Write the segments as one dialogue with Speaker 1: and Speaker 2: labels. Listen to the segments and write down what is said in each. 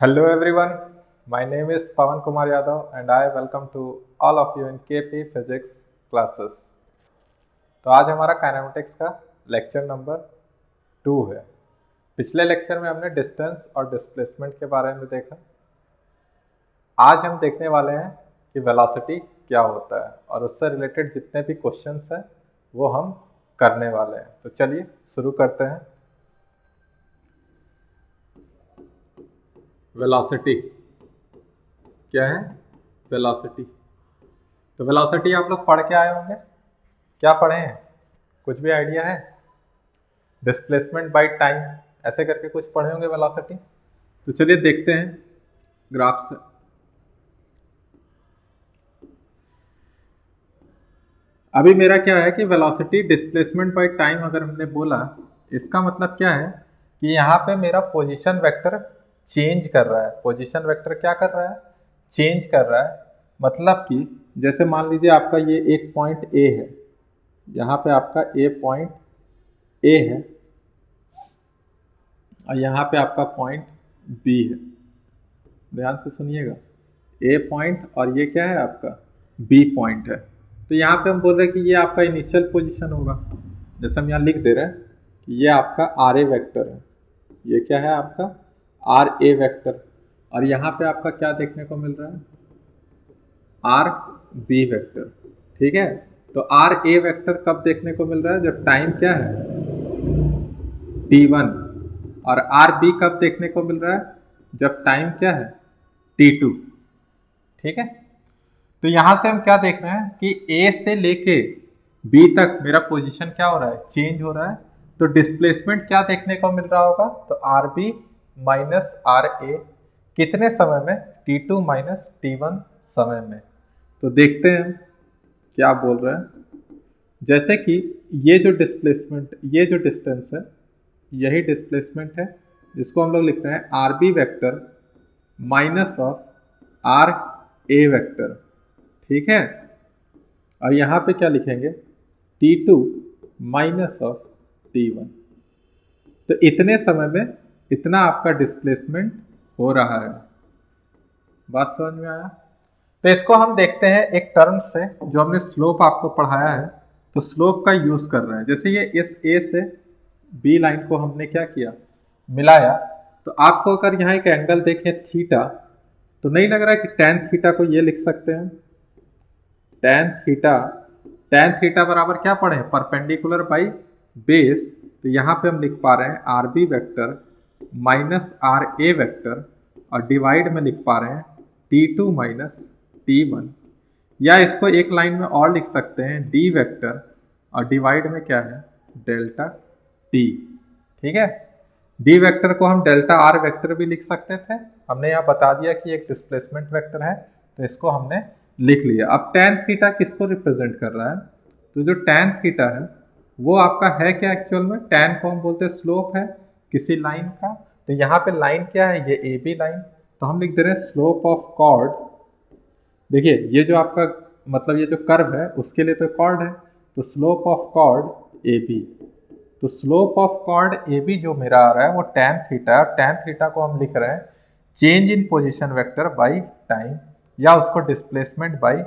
Speaker 1: Hello everyone, my name is Pawan Kumar Yadav and I welcome to all of you in KP Physics classes. तो आज हमारा kinematics का lecture number 2 है। पिछले lecture में हमने डिस्टेंस और डिस्प्लेसमेंट के बारे में देखा। आज हम देखने वाले हैं कि वेलोसिटी क्या होता है और उससे रिलेटेड जितने भी क्वेश्चंस हैं वो हम करने वाले हैं। तो चलिए शुरू करते हैं। वेलोसिटी क्या है? वेलोसिटी तो वेलोसिटी आप लोग पढ़ के आए होंगे। क्या पढ़े हैं? कुछ भी आइडिया है? डिस्प्लेसमेंट बाय टाइम ऐसे करके कुछ पढ़े होंगे वेलोसिटी। तो चलिए देखते हैं ग्राफ से। अभी मेरा क्या है कि वेलोसिटी डिस्प्लेसमेंट बाय टाइम अगर हमने बोला, इसका मतलब क्या है कि यहाँ पे मेरा पोजीशन वेक्टर चेंज कर रहा है। पोजीशन वेक्टर क्या कर रहा है? चेंज कर रहा है। मतलब कि जैसे मान लीजिए आपका ये एक पॉइंट ए है, यहाँ पे आपका ए पॉइंट ए है और यहाँ पे आपका पॉइंट बी है। ध्यान से सुनिएगा, ए पॉइंट और ये क्या है आपका बी पॉइंट है। तो यहाँ पे हम बोल रहे हैं कि ये आपका इनिशियल पोजीशन होगा। जैसे हम यहाँ लिख दे रहे हैं कि ये आपका आर ए वेक्टर है, ये क्या है आपका आर ए वेक्टर, और यहाँ पे आपका क्या देखने को मिल रहा है? R B vector. ठीक है, तो आर ए वेक्टर कब देखने को मिल रहा है? जब टाइम क्या है t1, और आर बी कब देखने को मिल रहा है? जब टाइम क्या है t2। ठीक है, तो यहाँ से हम क्या देख रहे हैं कि ए से लेके बी तक मेरा पोजीशन क्या हो रहा है? चेंज हो रहा है। तो डिस्प्लेसमेंट क्या देखने को मिल रहा होगा? तो आर बी माइनस आर ए कितने समय में? t2 माइनस t1 समय में। तो देखते हैं क्या बोल रहे हैं। जैसे कि ये जो डिस्प्लेसमेंट, ये जो डिस्टेंस है, यही डिस्प्लेसमेंट है, जिसको हम लोग लिख रहे हैं R B vector minus of R A vector. ठीक है, और यहाँ पे क्या लिखेंगे? t2 minus of t1। तो इतने समय में इतना आपका डिस्प्लेसमेंट हो रहा है। बात समझ में आया? तो इसको हम देखते हैं एक टर्म से जो हमने स्लोप आपको पढ़ाया है। तो स्लोप का यूज कर रहे हैं। जैसे ये इस ए से बी लाइन को हमने क्या किया? मिलाया। तो आपको अगर यहाँ एक एंगल देखें थीटा, तो नहीं लग रहा है कि टेन थीटा को ये लिख सकते हैं टेन थीटा बराबर क्या पढ़े? Perpendicular by base. तो यहाँ पे हम लिख पा रहे हैं R B vector minus R A vector, और डिवाइड में लिख पा रहे हैं t2 माइनस t1, या इसको एक लाइन में और लिख सकते हैं d वेक्टर और डिवाइड में क्या है? Delta t। ठीक है, d वेक्टर को हम डेल्टा r वेक्टर भी लिख सकते थे। हमने यहाँ बता दिया कि एक डिस्प्लेसमेंट वेक्टर है, तो इसको हमने लिख लिया। अब tan थीटा किसको रिप्रेजेंट कर रहा है? तो जो tan थीटा है वो आपका है क्या एक्चुअल में? tan को हम बोलते हैं स्लोप है किसी लाइन का। तो यहाँ पे लाइन क्या है? ये ए बी लाइन। तो हम लिख दे रहे हैं स्लोप ऑफ कॉर्ड। देखिए ये जो आपका मतलब ये जो कर्व है उसके लिए तो कॉर्ड है, तो slope of chord A B. तो slope of chord A B जो मेरा आ रहा है वो tan थीटा है, और tan थीटा को हम लिख रहे हैं change in position vector by time, या उसको डिस्प्लेसमेंट बाई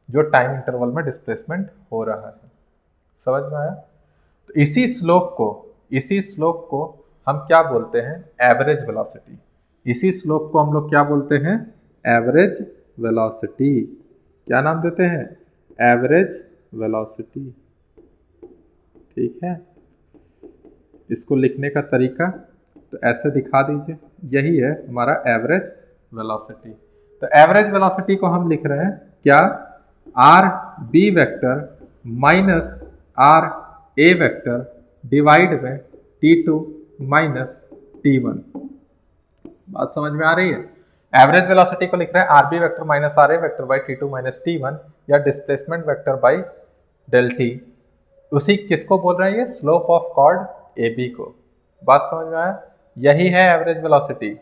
Speaker 1: जो टाइम इंटरवल में डिस्प्लेसमेंट हो रहा है। समझ में आया? तो इसी स्लोप को हम क्या बोलते हैं? Average velocity. इसी स्लोप को हम लोग क्या बोलते हैं? Average velocity. क्या नाम देते हैं? Average velocity. ठीक है, इसको लिखने का तरीका तो ऐसे दिखा दीजिए, यही है हमारा एवरेज वेलोसिटी। तो एवरेज वेलोसिटी को हम लिख रहे हैं क्या? R B vector minus R A vector divide में t2 माइनस t1। बात समझ में आ रही है? एवरेज वेलोसिटी को लिख रहे हैं R B vector minus R A vector by t2 minus t1, या displacement vector by del T. उसी किसको बोल रहे हैं? ये slope of chord A B को। बात समझ में आया? यही है एवरेज वेलोसिटी।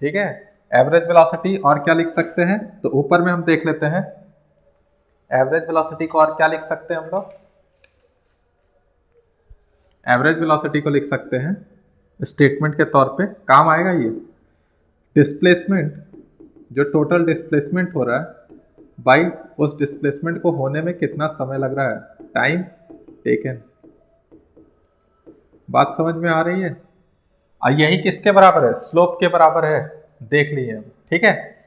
Speaker 1: ठीक है, एवरेज वेलोसिटी और क्या लिख सकते हैं? तो ऊपर में हम देख लेते हैं एवरेज वेलोसिटी को और क्या लिख सकते हैं हम लोग? एवरेज वेलोसिटी को लिख सकते हैं स्टेटमेंट के तौर पे, काम आएगा ये। डिस्प्लेसमेंट, जो टोटल डिस्प्लेसमेंट हो रहा है बाई उस डिस्प्लेसमेंट को होने में कितना समय लग रहा है, टाइम टेकन। बात समझ में आ रही है? और यही किसके बराबर है, स्लोप के बराबर है, देख लीजिए हम, ठीक है।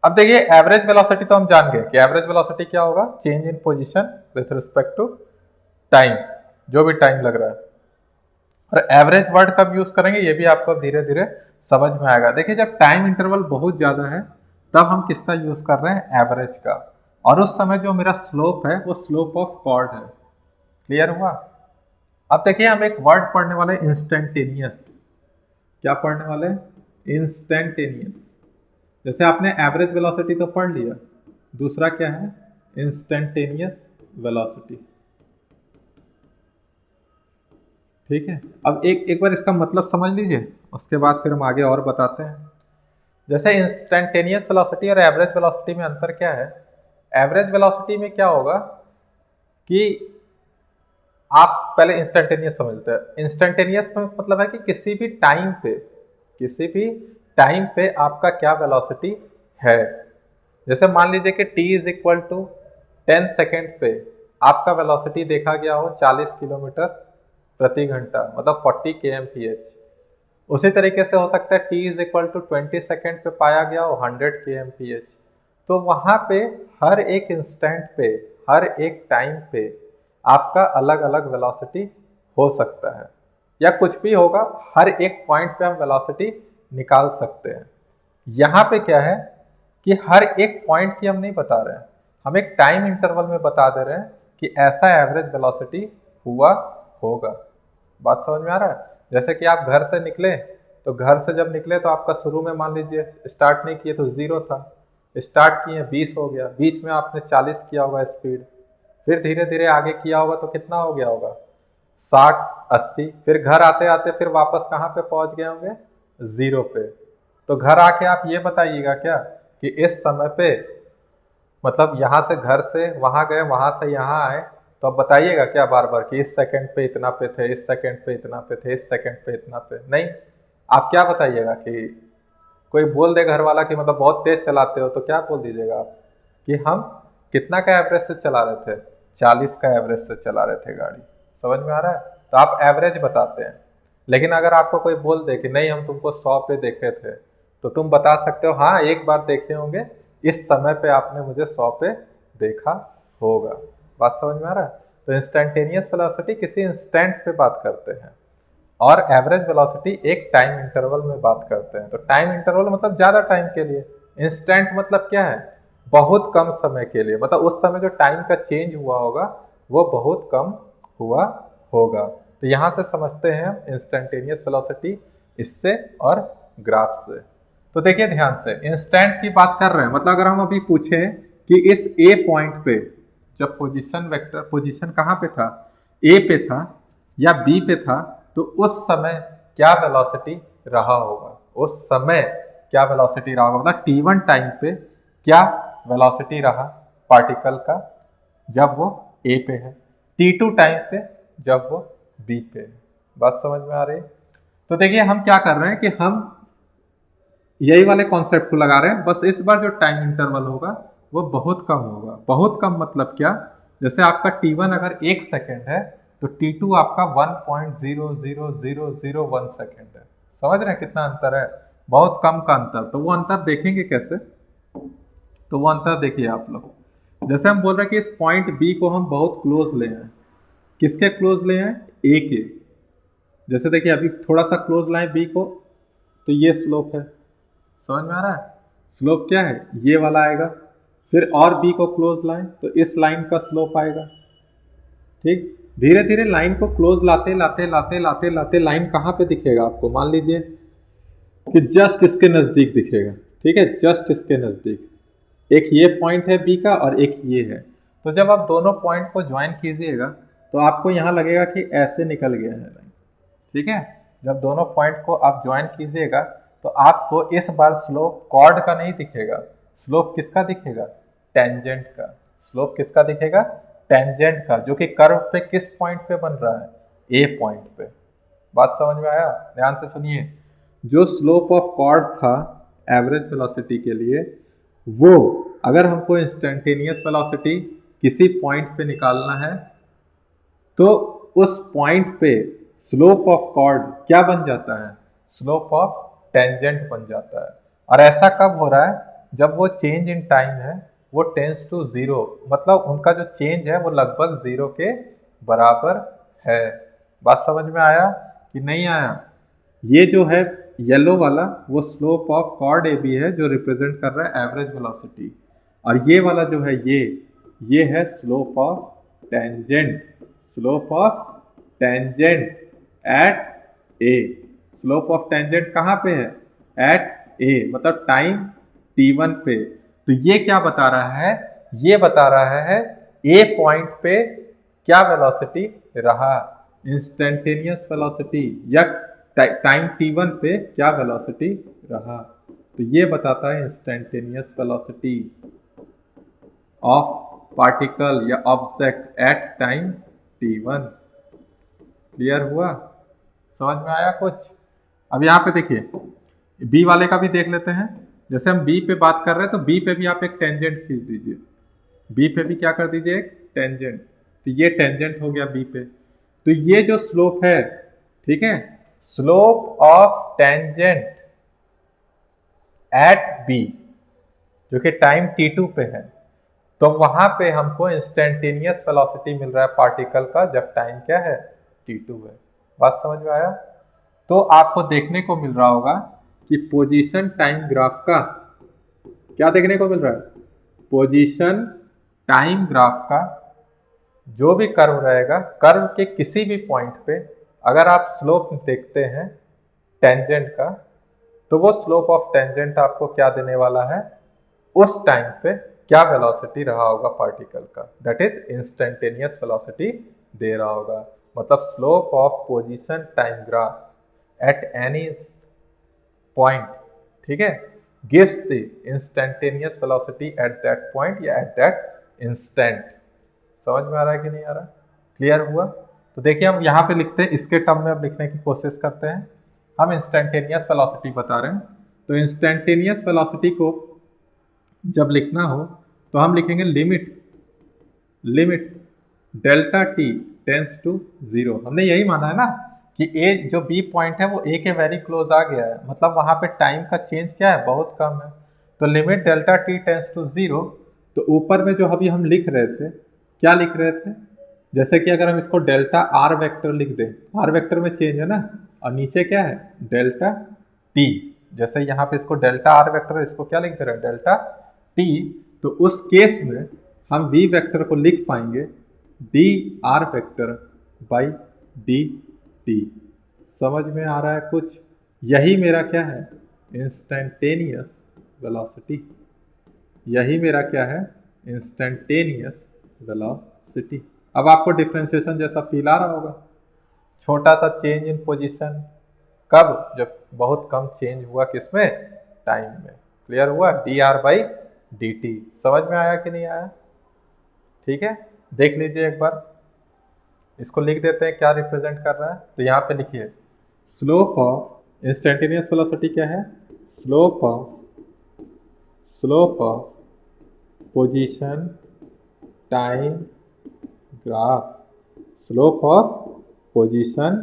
Speaker 1: अब देखिए एवरेज वेलोसिटी तो हम जान गए कि एवरेज वेलोसिटी क्या होगा, change in position with respect to time, जो भी टाइम लग रहा है। और एवरेज वर्ड कब यूज करेंगे ये भी आपको धीरे धीरे समझ में आएगा। देखिए जब टाइम इंटरवल बहुत ज्यादा है तब हम किसका यूज कर रहे हैं, एवरेज का। और उस समय जो मेरा स्लोप है वो स्लोप ऑफ कॉर्ड है। क्लियर हुआ? अब देखिए हम एक वर्ड पढ़ने वाले इंस्टेंटेनियस। क्या पढ़ने वाले, इंस्टेंटेनियस। जैसे आपने एवरेज वेलोसिटी तो पढ़ लिया, दूसरा क्या है, इंस्टेंटेनियस वेलोसिटी। ठीक है, अब एक बार इसका मतलब समझ लीजिए, उसके बाद फिर हम आगे और बताते हैं। जैसे इंस्टेंटेनियस वेलोसिटी और एवरेज वेलोसिटी में अंतर क्या है, एवरेज वेलोसिटी में क्या होगा कि आप पहले इंस्टेंटेनियस समझते हैं। इंस्टेंटेनियस में मतलब है कि किसी भी टाइम पे आपका क्या वेलोसिटी है। जैसे मान लीजिए कि t is equal to 10 second पे आपका वेलोसिटी देखा गया हो 40 किलोमीटर प्रति घंटा, मतलब 40 kmph। उसी तरीके से हो सकता है t is equal to 20 second पे पाया गया हो 100 kmph। तो वहाँ पे हर एक इंस्टेंट पे, हर एक टाइम पे आपका अलग अलग वेलोसिटी हो सकता है, या कुछ भी होगा, हर एक पॉइंट पे हम वेलोसिटी निकाल सकते हैं। यहाँ पे क्या है कि हर एक पॉइंट की हम नहीं बता रहे हैं, हम एक टाइम इंटरवल में बता दे रहे हैं कि ऐसा एवरेज वेलोसिटी हुआ होगा। बात समझ में आ रहा है? जैसे कि आप घर से निकले, तो घर से जब निकले तो आपका शुरू में मान लीजिए स्टार्ट नहीं किए तो 0 था, स्टार्ट किए 20 हो गया, बीच में आपने 40 किया होगा स्पीड, फिर धीरे धीरे आगे किया होगा तो कितना हो गया होगा, 60, 80, फिर घर आते आते फिर वापस कहाँ पे पहुंच गए होंगे, 0 पे। तो घर आके आप ये बताइएगा क्या कि इस समय पे, मतलब यहाँ से घर से वहाँ गए, वहाँ से यहाँ आए, तो अब बताइएगा क्या बार बार कि इस सेकंड पे इतना पे थे, इस सेकंड पे इतना पे थे, इस सेकंड पे इतना पे नहीं। आप क्या बताइएगा कि कोई बोल दे घर वाला कि मतलब बहुत तेज चलाते हो, तो क्या बोल दीजिएगा आप कि हम कितना का एवरेज से चला रहे थे, 40 का एवरेज से चला रहे थे गाड़ी। समझ में आ रहा है? तो आप एवरेज बताते हैं। लेकिन अगर आपको कोई बोल दे कि नहीं हम तुमको 100 पे देखे थे, तो तुम बता सकते हो हाँ एक बार देखे होंगे, इस समय पे आपने मुझे 100 पे देखा होगा। बात समझ में आ रहा है? तो इंस्टेंटेनियस वेलोसिटी किसी इंस्टेंट पे बात करते हैं, और एवरेज वेलोसिटी एक टाइम इंटरवल में बात करते हैं। तो टाइम इंटरवल मतलब ज्यादा टाइम के लिए, इंस्टेंट मतलब क्या है, बहुत कम समय के लिए, मतलब उस समय जो टाइम का चेंज हुआ होगा वो बहुत कम हुआ होगा। तो यहाँ से समझते हैं हम इंस्टेंटेनियस वेलोसिटी इससे और ग्राफ से। तो देखिए ध्यान से, इंस्टेंट की बात कर रहे हैं, मतलब अगर हम अभी पूछें कि इस ए पॉइंट पे जब पोजीशन वेक्टर, पोजीशन कहाँ पे था, ए पे था या बी पे था, तो उस समय क्या वेलोसिटी रहा होगा, उस समय क्या वेलोसिटी रहा होगा, मतलब t1 टाइम पे क्या वेलोसिटी रहा पार्टिकल का जब वो ए पे है, t2 टाइम पे जब वो बी पे है। बात समझ में आ रही है? तो देखिए हम क्या कर रहे हैं कि हम यही वाले कॉन्सेप्ट को लगा रहे हैं, बस इस बार जो टाइम इंटरवल होगा वो बहुत कम होगा। बहुत कम मतलब क्या, जैसे आपका t1 अगर 1 सेकेंड है तो t2 आपका 1.00001 सेकेंड है। समझ रहे हैं कितना अंतर है, बहुत कम का अंतर। तो वो अंतर देखेंगे कैसे, तो वो अंतर देखिए आप लोग। जैसे हम बोल रहे हैं कि इस पॉइंट बी को हम बहुत क्लोज ले आए, किसके क्लोज ले आए, ए के। जैसे देखिए अभी थोड़ा सा क्लोज लाए बी को, तो ये स्लोप है। समझ में आ रहा है? स्लोप क्या है, ये वाला आएगा। फिर और बी को क्लोज लाएं तो इस लाइन का स्लोप आएगा। ठीक, धीरे धीरे लाइन को क्लोज लाते लाते लाते लाते लाते लाइन कहाँ पे दिखेगा आपको, मान लीजिए कि जस्ट इसके नजदीक दिखेगा। ठीक है, जस्ट इसके नजदीक एक ये पॉइंट है बी का और एक ये है। तो जब आप दोनों पॉइंट को ज्वाइन कीजिएगा तो आपको यहाँ लगेगा कि ऐसे निकल गया है लाइन। ठीक है, जब दोनों पॉइंट को आप ज्वाइन कीजिएगा तो आपको इस बार स्लोप कॉर्ड का नहीं दिखेगा, स्लोप किसका दिखेगा, टेंजेंट का। स्लोप किसका दिखेगा, टेंजेंट का, जो कि कर्व पे किस पॉइंट पे बन रहा है, ए पॉइंट पे। बात समझ में आया? ध्यान से सुनिए, जो स्लोप ऑफ कॉर्ड था एवरेज वेलोसिटी के लिए, वो अगर हमको इंस्टेंटेनियस वेलोसिटी किसी पॉइंट पे निकालना है तो उस पॉइंट पे स्लोप ऑफ कॉर्ड क्या बन जाता है, स्लोप ऑफ टेंजेंट बन जाता है। और ऐसा कब हो रहा है, जब वो चेंज इन टाइम है वो टेंस टू जीरो, मतलब उनका जो चेंज है वो लगभग जीरो के बराबर है। बात समझ में आया कि नहीं आया? ये जो है येलो वाला वो slope of chord A B है जो रिप्रेजेंट कर रहा है एवरेज वेलोसिटी, और ये वाला जो है ये है slope of tangent, slope of tangent eight A. Slope of tangent कहाँ पे है, एट ए, मतलब टाइम t1 पे। तो ये क्या बता रहा है, ये बता रहा है ए पॉइंट पे क्या वेलोसिटी रहा, इंस्टेंटेनियस वेलोसिटी, या टाइम t1 पे क्या वेलोसिटी रहा। तो ये बताता है इंस्टेंटेनियस वेलोसिटी ऑफ पार्टिकल या object at time t1। Clear हुआ, समझ में आया कुछ? अब यहाँ पे देखिए बी वाले का भी देख लेते हैं। जैसे हम बी पे बात कर रहे हैं तो बी पे भी आप एक टेंजेंट खींच दीजिए, बी पे भी क्या कर दीजिए, एक टेंजेंट। तो ये टेंजेंट हो गया बी पे। तो ये जो स्लोप है, ठीक है, slope of tangent at B जो कि टाइम t2 पे है, तो वहां पे हमको इंस्टेंटेनियस वेलोसिटी मिल रहा है पार्टिकल का जब टाइम क्या है, t2 है। बात समझ में आया? तो आपको देखने को मिल रहा होगा कि पोजीशन टाइम ग्राफ का क्या देखने को मिल रहा है, पोजीशन टाइम ग्राफ का जो भी कर्व रहेगा, कर्व के किसी भी पॉइंट पे अगर आप स्लोप देखते हैं टेंजेंट का, तो वो स्लोप ऑफ टेंजेंट आपको क्या देने वाला है, उस टाइम पे क्या वेलोसिटी रहा होगा पार्टिकल का, दैट इज इंस्टेंटेनियस वेलोसिटी दे रहा होगा। मतलब slope of position time graph at any point, ठीक है, gives the instantaneous velocity at that point या एट दैट इंस्टेंट। समझ में आ रहा है कि नहीं आ रहा? क्लियर हुआ? तो देखिए हम यहाँ पे लिखते हैं, इसके टर्म में अब लिखने की कोशिश करते हैं। हम इंस्टेंटेनियस वेलोसिटी बता रहे हैं, तो इंस्टेंटेनियस वेलोसिटी को जब लिखना हो तो हम लिखेंगे limit delta T tends to zero. हमने यही माना है ना कि ए जो बी पॉइंट है वो ए के वेरी क्लोज आ गया है, मतलब वहाँ पे टाइम का चेंज क्या है, बहुत कम है। तो limit delta T tends to zero, तो ऊपर में जो अभी हम लिख रहे थे, क्या लिख रहे थे, जैसे कि अगर हम इसको डेल्टा आर वेक्टर लिख दें, आर वेक्टर में चेंज है ना, और नीचे क्या है, डेल्टा टी। जैसे यहाँ पे इसको डेल्टा आर वेक्टर, इसको क्या लिख दे रहे हैं, डेल्टा टी। तो उस केस में हम वी वेक्टर को लिख पाएंगे D R vector by D T. समझ में आ रहा है कुछ? यही मेरा क्या है, इंस्टेंटेनियस वेलोसिटी। यही मेरा क्या है, इंस्टेंटेनियस वेलोसिटी। अब आपको डिफ्रेंशिएशन जैसा फील आ रहा होगा। छोटा सा चेंज इन पोजीशन कब, जब बहुत कम चेंज हुआ किसमें, टाइम में। क्लियर हुआ? D R by D T. समझ में आया कि नहीं आया? ठीक है, देख लीजिए एक बार, इसको लिख देते हैं क्या रिप्रेजेंट कर रहा है। तो यहाँ पे लिखिए स्लोप ऑफ इंस्टेंटेनियस वेलोसिटी क्या है, slope of position time graph, slope of position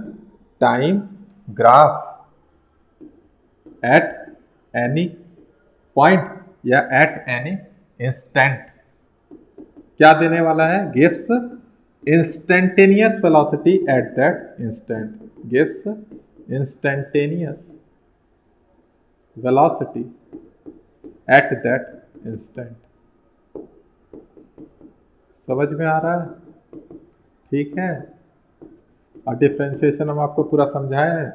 Speaker 1: time graph at any point या एट एनी इंस्टेंट क्या देने वाला है, gives instantaneous velocity at that instant, gives instantaneous velocity at that instant. समझ में आ रहा है? ठीक है, और डिफ्रेंशिएशन हम आपको पूरा समझाए हैं,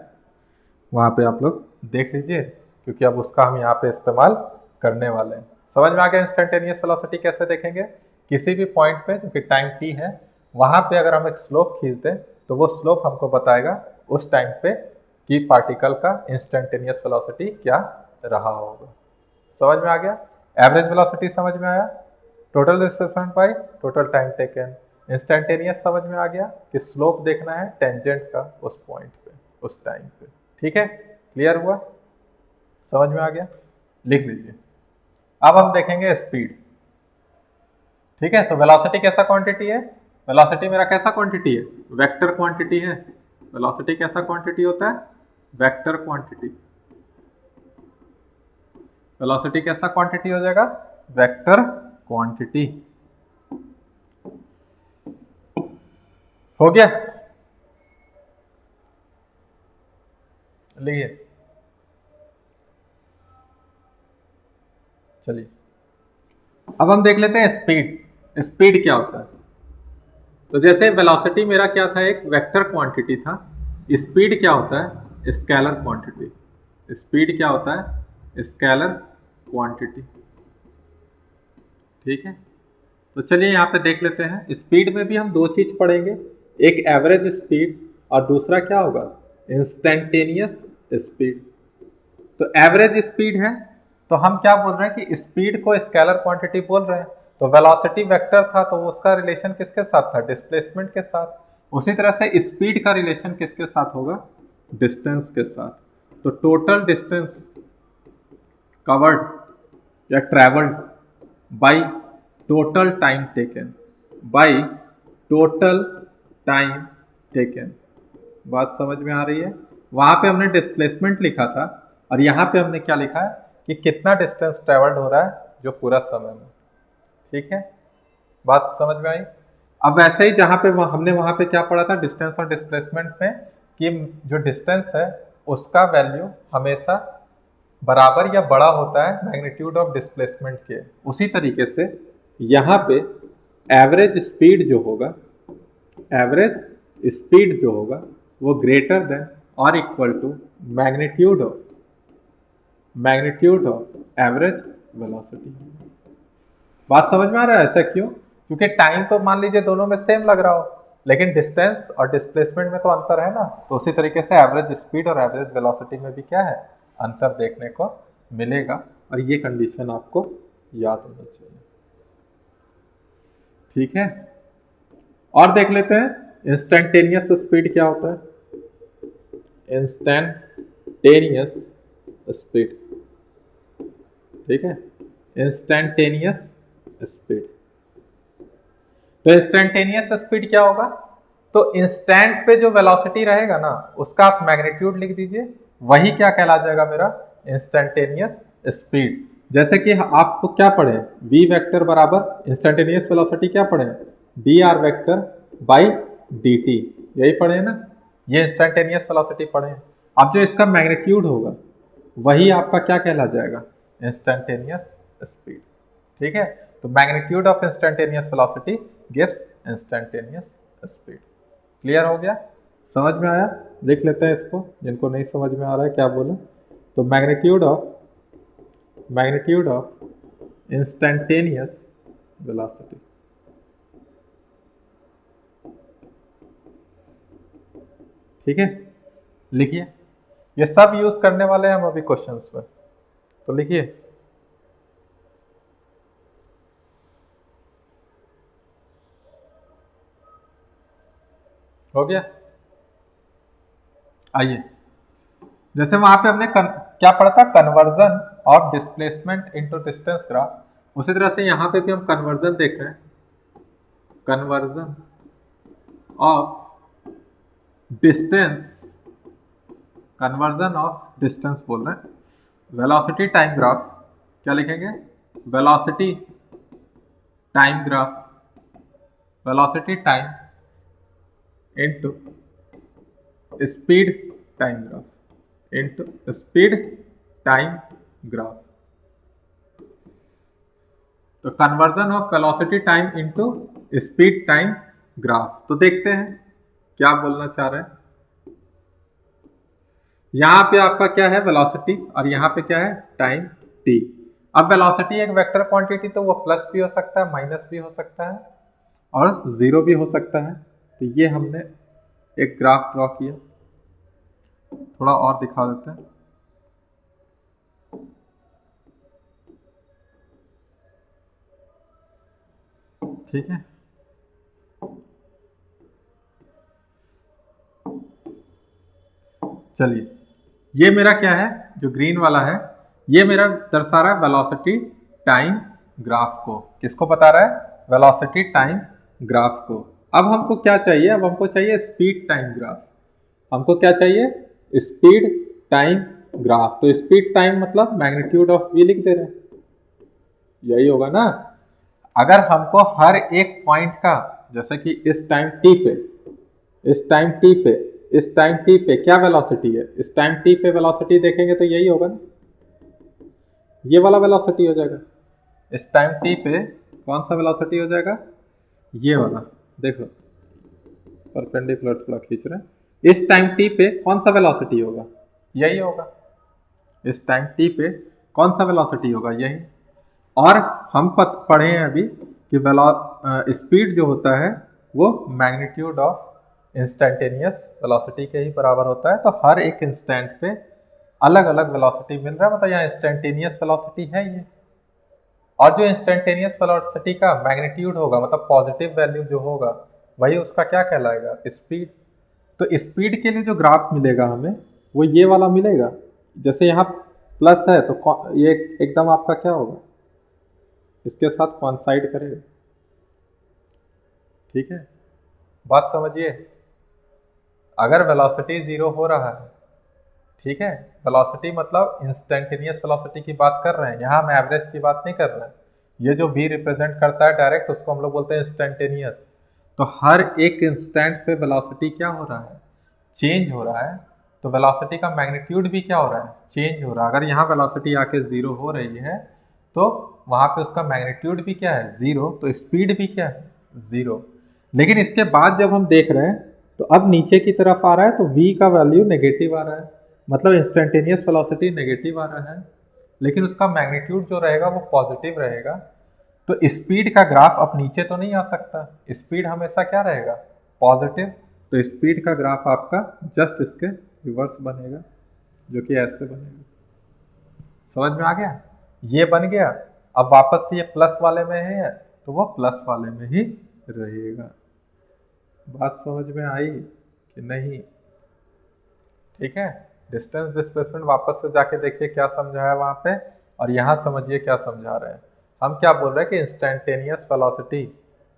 Speaker 1: वहाँ पे आप लोग देख लीजिए, क्योंकि अब उसका हम यहाँ पे इस्तेमाल करने वाले हैं। समझ में आ गया इंस्टेंटेनियस वेलोसिटी कैसे देखेंगे? किसी भी पॉइंट पे जो कि टाइम t है, वहाँ पे अगर हम एक स्लोप खींच दें तो वो स्लोप हमको बताएगा उस टाइम पे कि पार्टिकल का इंस्टेंटेनियस वेलोसिटी क्या रहा होगा। समझ में आ गया? एवरेज वेलोसिटी समझ में आया, total displacement by total time taken. Instantaneous समझ में आ गया कि स्लोप देखना है टेंजेंट का उस पॉइंट पे, उस टाइम पे। ठीक है, क्लियर हुआ? समझ में आ गया? लिख लीजिए। अब हम देखेंगे स्पीड। ठीक है, तो वेलोसिटी कैसा क्वांटिटी है? वेलोसिटी मेरा कैसा क्वांटिटी है? वेक्टर क्वांटिटी है। वेलोसिटी कैसा क्वांटिटी होता है? Vector quantity. वेलोसिटी कैसा क्वांटिटी हो जाएगा? Vector quantity. हो गया? लिखिए। चलिए अब हम देख लेते हैं स्पीड। स्पीड क्या होता है? तो जैसे वेलोसिटी मेरा क्या था? एक वेक्टर क्वांटिटी था। स्पीड क्या होता है? Scalar quantity. स्पीड क्या होता है? Scalar quantity. ठीक है, तो चलिए यहाँ पे देख लेते हैं। स्पीड में भी हम दो चीज पढ़ेंगे, एक एवरेज स्पीड और दूसरा क्या होगा? Instantaneous speed. तो एवरेज स्पीड है तो हम क्या बोल रहे हैं कि स्पीड को स्केलर क्वांटिटी बोल रहे हैं। तो वेलोसिटी वेक्टर था तो उसका रिलेशन किसके साथ था? डिस्प्लेसमेंट के साथ। उसी तरह से स्पीड का रिलेशन किसके साथ होगा? डिस्टेंस के साथ। तो टोटल डिस्टेंस कवर्ड या travelled by total time taken, by total time taken. बात समझ में आ रही है? वहां पे हमने डिस्प्लेसमेंट लिखा था और यहाँ पे हमने क्या लिखा है कि कितना डिस्टेंस ट्रेवल्ड हो रहा है जो पूरा समय में। ठीक है, बात समझ में आई? अब वैसे ही जहाँ पे हमने वहां पे क्या पढ़ा था डिस्टेंस और डिस्प्लेसमेंट में, कि जो डिस्टेंस है उसका वैल्यू हमेशा बराबर या बड़ा होता है मैग्नीट्यूड ऑफ डिस्प्लेसमेंट के। उसी तरीके से यहाँ पे एवरेज स्पीड जो होगा, एवरेज स्पीड जो होगा वो ग्रेटर देन और equal to magnitude of average velocity. बात समझ में आ रहा है? ऐसा क्यों? क्योंकि टाइम तो मान लीजिए दोनों में सेम लग रहा हो, लेकिन डिस्टेंस और डिस्प्लेसमेंट में तो अंतर है ना। तो उसी तरीके से एवरेज स्पीड और एवरेज वेलोसिटी में भी क्या है? अंतर देखने को मिलेगा। और ये कंडीशन आपको याद होना चाहिए। ठीक है, और देख लेते हैं इंस्टेंटेनियस स्पीड क्या होता है। Instantaneous speed. ठीक है, इंस्टेंटेनियस स्पीड। तो इंस्टेंटेनियस स्पीड क्या होगा? तो इंस्टेंट पे जो वेलोसिटी रहेगा ना उसका आप मैग्नीट्यूड लिख दीजिए, वही क्या कहला जाएगा मेरा? Instantaneous speed. जैसे कि आपको क्या पढ़े, v वेक्टर बराबर इंस्टेंटेनियस वेलोसिटी क्या पढ़े? dr वेक्टर बाई dt, यही पढ़े ना? ये इंस्टेंटेनियस वेलोसिटी पढ़े। अब जो इसका मैग्नीट्यूड होगा वही आपका क्या कहला जाएगा? Instantaneous speed. ठीक है, तो magnitude of instantaneous velocity gives instantaneous speed. Clear हो गया? समझ में आया? देख लेते हैं इसको, जिनको नहीं समझ में आ रहा है क्या बोले। तो मैग्नीट्यूड ऑफ इंस्टेंटेनियस वेलोसिटी। ठीक है, लिखिए। ये सब यूज करने वाले हैं हम अभी क्वेश्चंस में, तो लिखिए। हो गया? आइए, जैसे वहां पे हमने क्या पढ़ा था? Conversion of displacement into distance graph. उसी तरह से यहाँ पे भी हम कन्वर्जन देख रहे हैं। Conversion of distance, conversion of distance बोल रहे हैं। वेलोसिटी टाइम ग्राफ क्या लिखेंगे? Velocity time graph, velocity time into speed time graph, into speed time graph. तो conversion of velocity time into speed time graph. तो देखते हैं क्या बोलना चाह रहे हैं। यहां पे आपका क्या है? वेलोसिटी, और यहां पे क्या है? Time t। अब वेलोसिटी एक वेक्टर क्वांटिटी, तो वो प्लस भी हो सकता है, माइनस भी हो सकता है और जीरो भी हो सकता है। तो ये हमने एक ग्राफ ड्रॉ किया, थोड़ा और दिखा देते हैं। ठीक है, चलिए, ये मेरा क्या है? जो ग्रीन वाला है ये मेरा दर्शा रहा है वेलोसिटी टाइम ग्राफ को। किसको बता रहा है? वेलोसिटी टाइम ग्राफ को। अब हमको क्या चाहिए? अब हमको चाहिए स्पीड टाइम ग्राफ। हमको क्या चाहिए? Speed time graph. तो स्पीड टाइम मतलब मैग्नीट्यूड ऑफ वी लिख दे रहे हैं, यही होगा ना। अगर हमको हर एक पॉइंट का, जैसे कि इस टाइम टी पे, इस टाइम टी पे, इस टाइम टी पे क्या वेलोसिटी है, इस टाइम टी पे वेलोसिटी देखेंगे तो यही होगा ना, ये वाला वेलोसिटी हो जाएगा। इस टाइम टी पे कौन सा वेलोसिटी हो जाएगा? ये वाला। देखो परपेंडिकुलर थोड़ा खींच रहे हैं। इस टाइम टी पे कौन सा वेलोसिटी होगा? यही होगा। इस टाइम टी पे कौन सा वेलोसिटी होगा? यही। और हम पढ़े हैं अभी कि स्पीड जो होता है वो मैग्नीट्यूड ऑफ इंस्टेंटेनियस वेलोसिटी के ही बराबर होता है। तो हर एक इंस्टेंट पे अलग अलग वेलोसिटी मिल रहा है, मतलब यहाँ इंस्टेंटेनियस वेलोसिटी है ये। और जो इंस्टेंटेनियस वेलोसिटी का मैग्नीट्यूड होगा, मतलब पॉजिटिव वैल्यू जो होगा, वही उसका क्या कहलाएगा? स्पीड। तो स्पीड के लिए जो ग्राफ मिलेगा हमें वो ये वाला मिलेगा। जैसे यहाँ प्लस है तो ये एकदम आपका क्या होगा? इसके साथ कॉन्साइड करेगा। ठीक है, बात समझिए। अगर वेलोसिटी जीरो हो रहा है, ठीक है, वेलोसिटी मतलब इंस्टेंटेनियस वेलोसिटी की बात कर रहे हैं, यहाँ हम एवरेज की बात नहीं कर रहे हैं। ये जो v रिप्रेजेंट करता है डायरेक्ट, उसको हम लोग बोलते हैं इंस्टेंटेनियस। तो हर एक इंस्टेंट पे वेलोसिटी क्या हो रहा है? चेंज हो रहा है। तो वेलोसिटी का मैग्नीट्यूड भी क्या हो रहा है? चेंज हो रहा है। अगर यहाँ वेलोसिटी आके जीरो हो रही है तो वहाँ पे उसका मैग्नीट्यूड भी क्या है? जीरो। तो स्पीड भी क्या है? जीरो। लेकिन इसके बाद जब हम देख रहे हैं तो अब नीचे की तरफ आ रहा है तो v का वैल्यू नेगेटिव आ रहा है, मतलब इंस्टेंटेनियस वेलोसिटी नेगेटिव आ रहा है, लेकिन उसका मैग्नीट्यूड जो रहेगा वो पॉजिटिव रहेगा। तो स्पीड का ग्राफ अब नीचे तो नहीं आ सकता, स्पीड हमेशा क्या रहेगा? पॉजिटिव। तो स्पीड का ग्राफ आपका जस्ट इसके रिवर्स बनेगा, जो कि ऐसे बनेगा। समझ में आ गया? ये बन गया। अब वापस ये प्लस वाले में है तो वो प्लस वाले में ही रहेगा। बात समझ में आई कि नहीं? ठीक है, डिस्टेंस डिस्प्लेसमेंट वापस से जाके देखिए क्या समझाया वहाँ पे, और यहाँ समझिए क्या समझा रहे हैं। हम क्या बोल रहे हैं कि इंस्टेंटेनियस वेलोसिटी,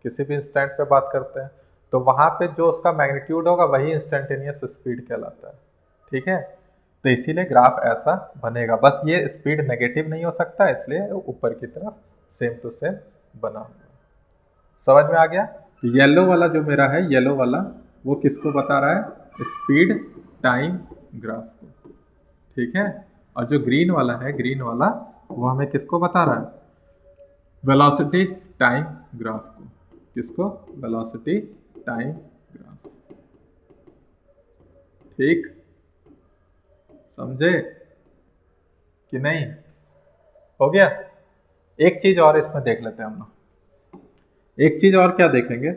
Speaker 1: किसी भी इंस्टेंट पे बात करते हैं तो वहाँ पे जो उसका मैग्नीट्यूड होगा वही इंस्टेंटेनियस स्पीड कहलाता है। ठीक है, तो इसीलिए ग्राफ ऐसा बनेगा। बस ये स्पीड नेगेटिव नहीं हो सकता, इसलिए ऊपर की तरफ सेम टू सेम बना हुआ। समझ में आ गया? येलो वाला जो मेरा है, येलो वाला वो किसको बता रहा है? स्पीड टाइम ग्राफ को। ठीक है, और जो ग्रीन वाला है, ग्रीन वाला वो हमें किसको बता रहा है? वेलोसिटी टाइम ग्राफ को। किसको? Velocity time graph. ठीक, समझे कि नहीं? हो गया। एक चीज और इसमें देख लेते हैं हम लोग। एक चीज और क्या देखेंगे?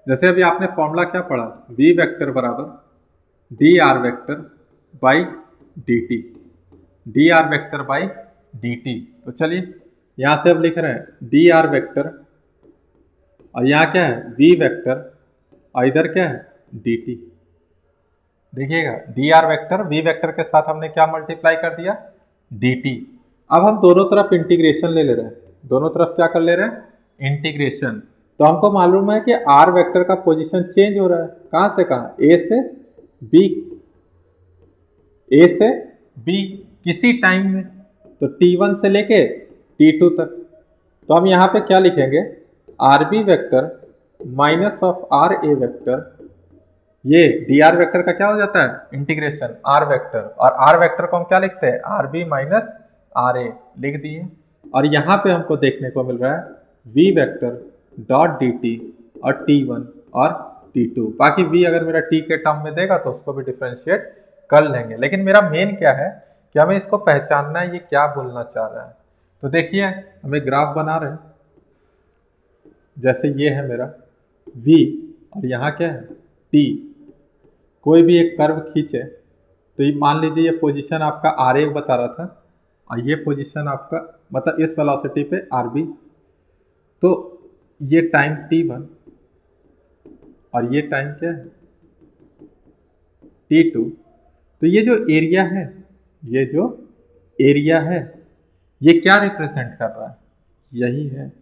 Speaker 1: जैसे अभी आपने फॉर्मूला क्या पढ़ा? v वेक्टर बराबर D R vector by D T, D R vector by D T. तो चलिए यहाँ से अब लिख रहे हैं डी आर वेक्टर, और यहाँ क्या है? v वेक्टर, और इधर क्या है? D T. देखिएगा, D R vector v vector के साथ हमने क्या मल्टीप्लाई कर दिया? D T. अब हम दोनों तरफ इंटीग्रेशन ले रहे हैं, दोनों तरफ क्या कर ले रहे हैं? इंटीग्रेशन। तो हमको मालूम है कि आर वेक्टर का पोजीशन चेंज हो रहा है, कहाँ से कहाँ? ए से बी, ए से बी किसी टाइम में, तो T1 से लेके T2 तक। तो हम यहाँ पे क्या लिखेंगे? R B vector minus of R A vector, ये डी आर वेक्टर का क्या हो जाता है? इंटीग्रेशन आर वेक्टर, और आर वेक्टर को हम क्या लिखते हैं? R B minus R A लिख दिए। और यहाँ पे हमको देखने को मिल रहा है V vector dot D T और T1 और T2। बाकी v अगर मेरा t के टर्म में देगा तो उसको भी डिफ्रेंशिएट कर लेंगे, लेकिन मेरा मेन क्या है कि हमें इसको पहचानना है ये क्या बोलना चाह रहा है। तो देखिए हमें ग्राफ बना रहे हैं, जैसे ये है मेरा v और यहाँ क्या है? t। कोई भी एक कर्व खींचे तो ये मान लीजिए ये पोजीशन आपका आर ए बता रहा था, और ये पोजीशन आपका मतलब इस वेलोसिटी पे आर बी, तो ये टाइम T1 और ये टाइम क्या है? T2। तो ये जो एरिया है, ये जो एरिया है ये क्या रिप्रेजेंट कर रहा है? यही है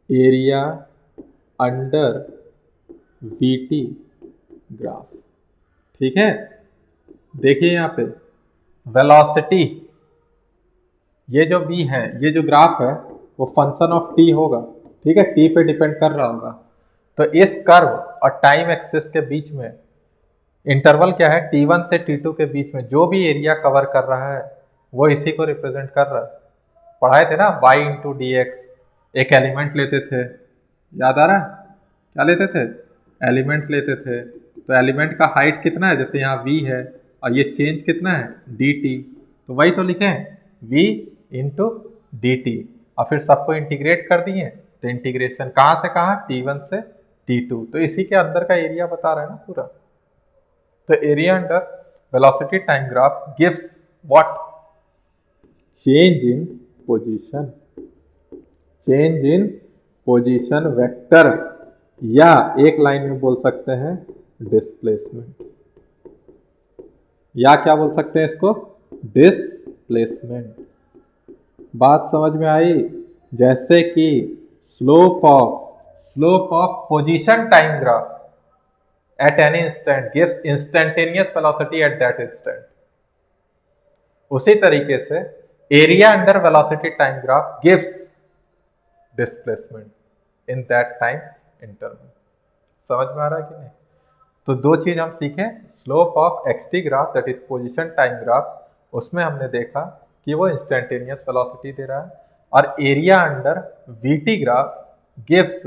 Speaker 1: एरिया अंडर वीटी ग्राफ। ठीक है, देखिए यहाँ पे वेलोसिटी, ये जो v है, ये जो ग्राफ है वो फंक्शन ऑफ t होगा। ठीक है, t पे डिपेंड कर रहा होगा। तो इस कर्व और टाइम एक्सिस के बीच में इंटरवल क्या है? t1 से t2 के बीच में जो भी एरिया कवर कर रहा है वो इसी को रिप्रेजेंट कर रहा है। पढ़ाए थे ना y इंटू डी एक्स, एक एलिमेंट लेते थे, याद आ रहा है? क्या लेते थे? एलिमेंट लेते थे। तो एलिमेंट का हाइट कितना है? जैसे यहाँ v है और ये चेंज कितना है? dt। तो वही तो लिखे हैं v इंटू dt, और फिर सबको इंटीग्रेट कर दिए। तो इंटीग्रेशन कहाँ से कहाँ? t1 से t2। तो इसी के अंदर का एरिया बता रहा है ना पूरा। तो area under velocity time graph gives what? Change in position, change in position vector, या एक लाइन में बोल सकते हैं डिस्प्लेसमेंट, या क्या बोल सकते हैं इसको? डिस्प्लेसमेंट। बात समझ में आई? जैसे कि slope of position time graph at any instant gives instantaneous velocity at that instant, उसी तरीके से area under velocity time graph gives displacement in that time interval. समझ में आ रहा है कि नहीं? तो दो चीज हम सीखे, slope of XT graph that is position time graph, उसमें हमने देखा कि वो इंस्टेंटेनियस वेलोसिटी दे रहा है, और area under VT graph gives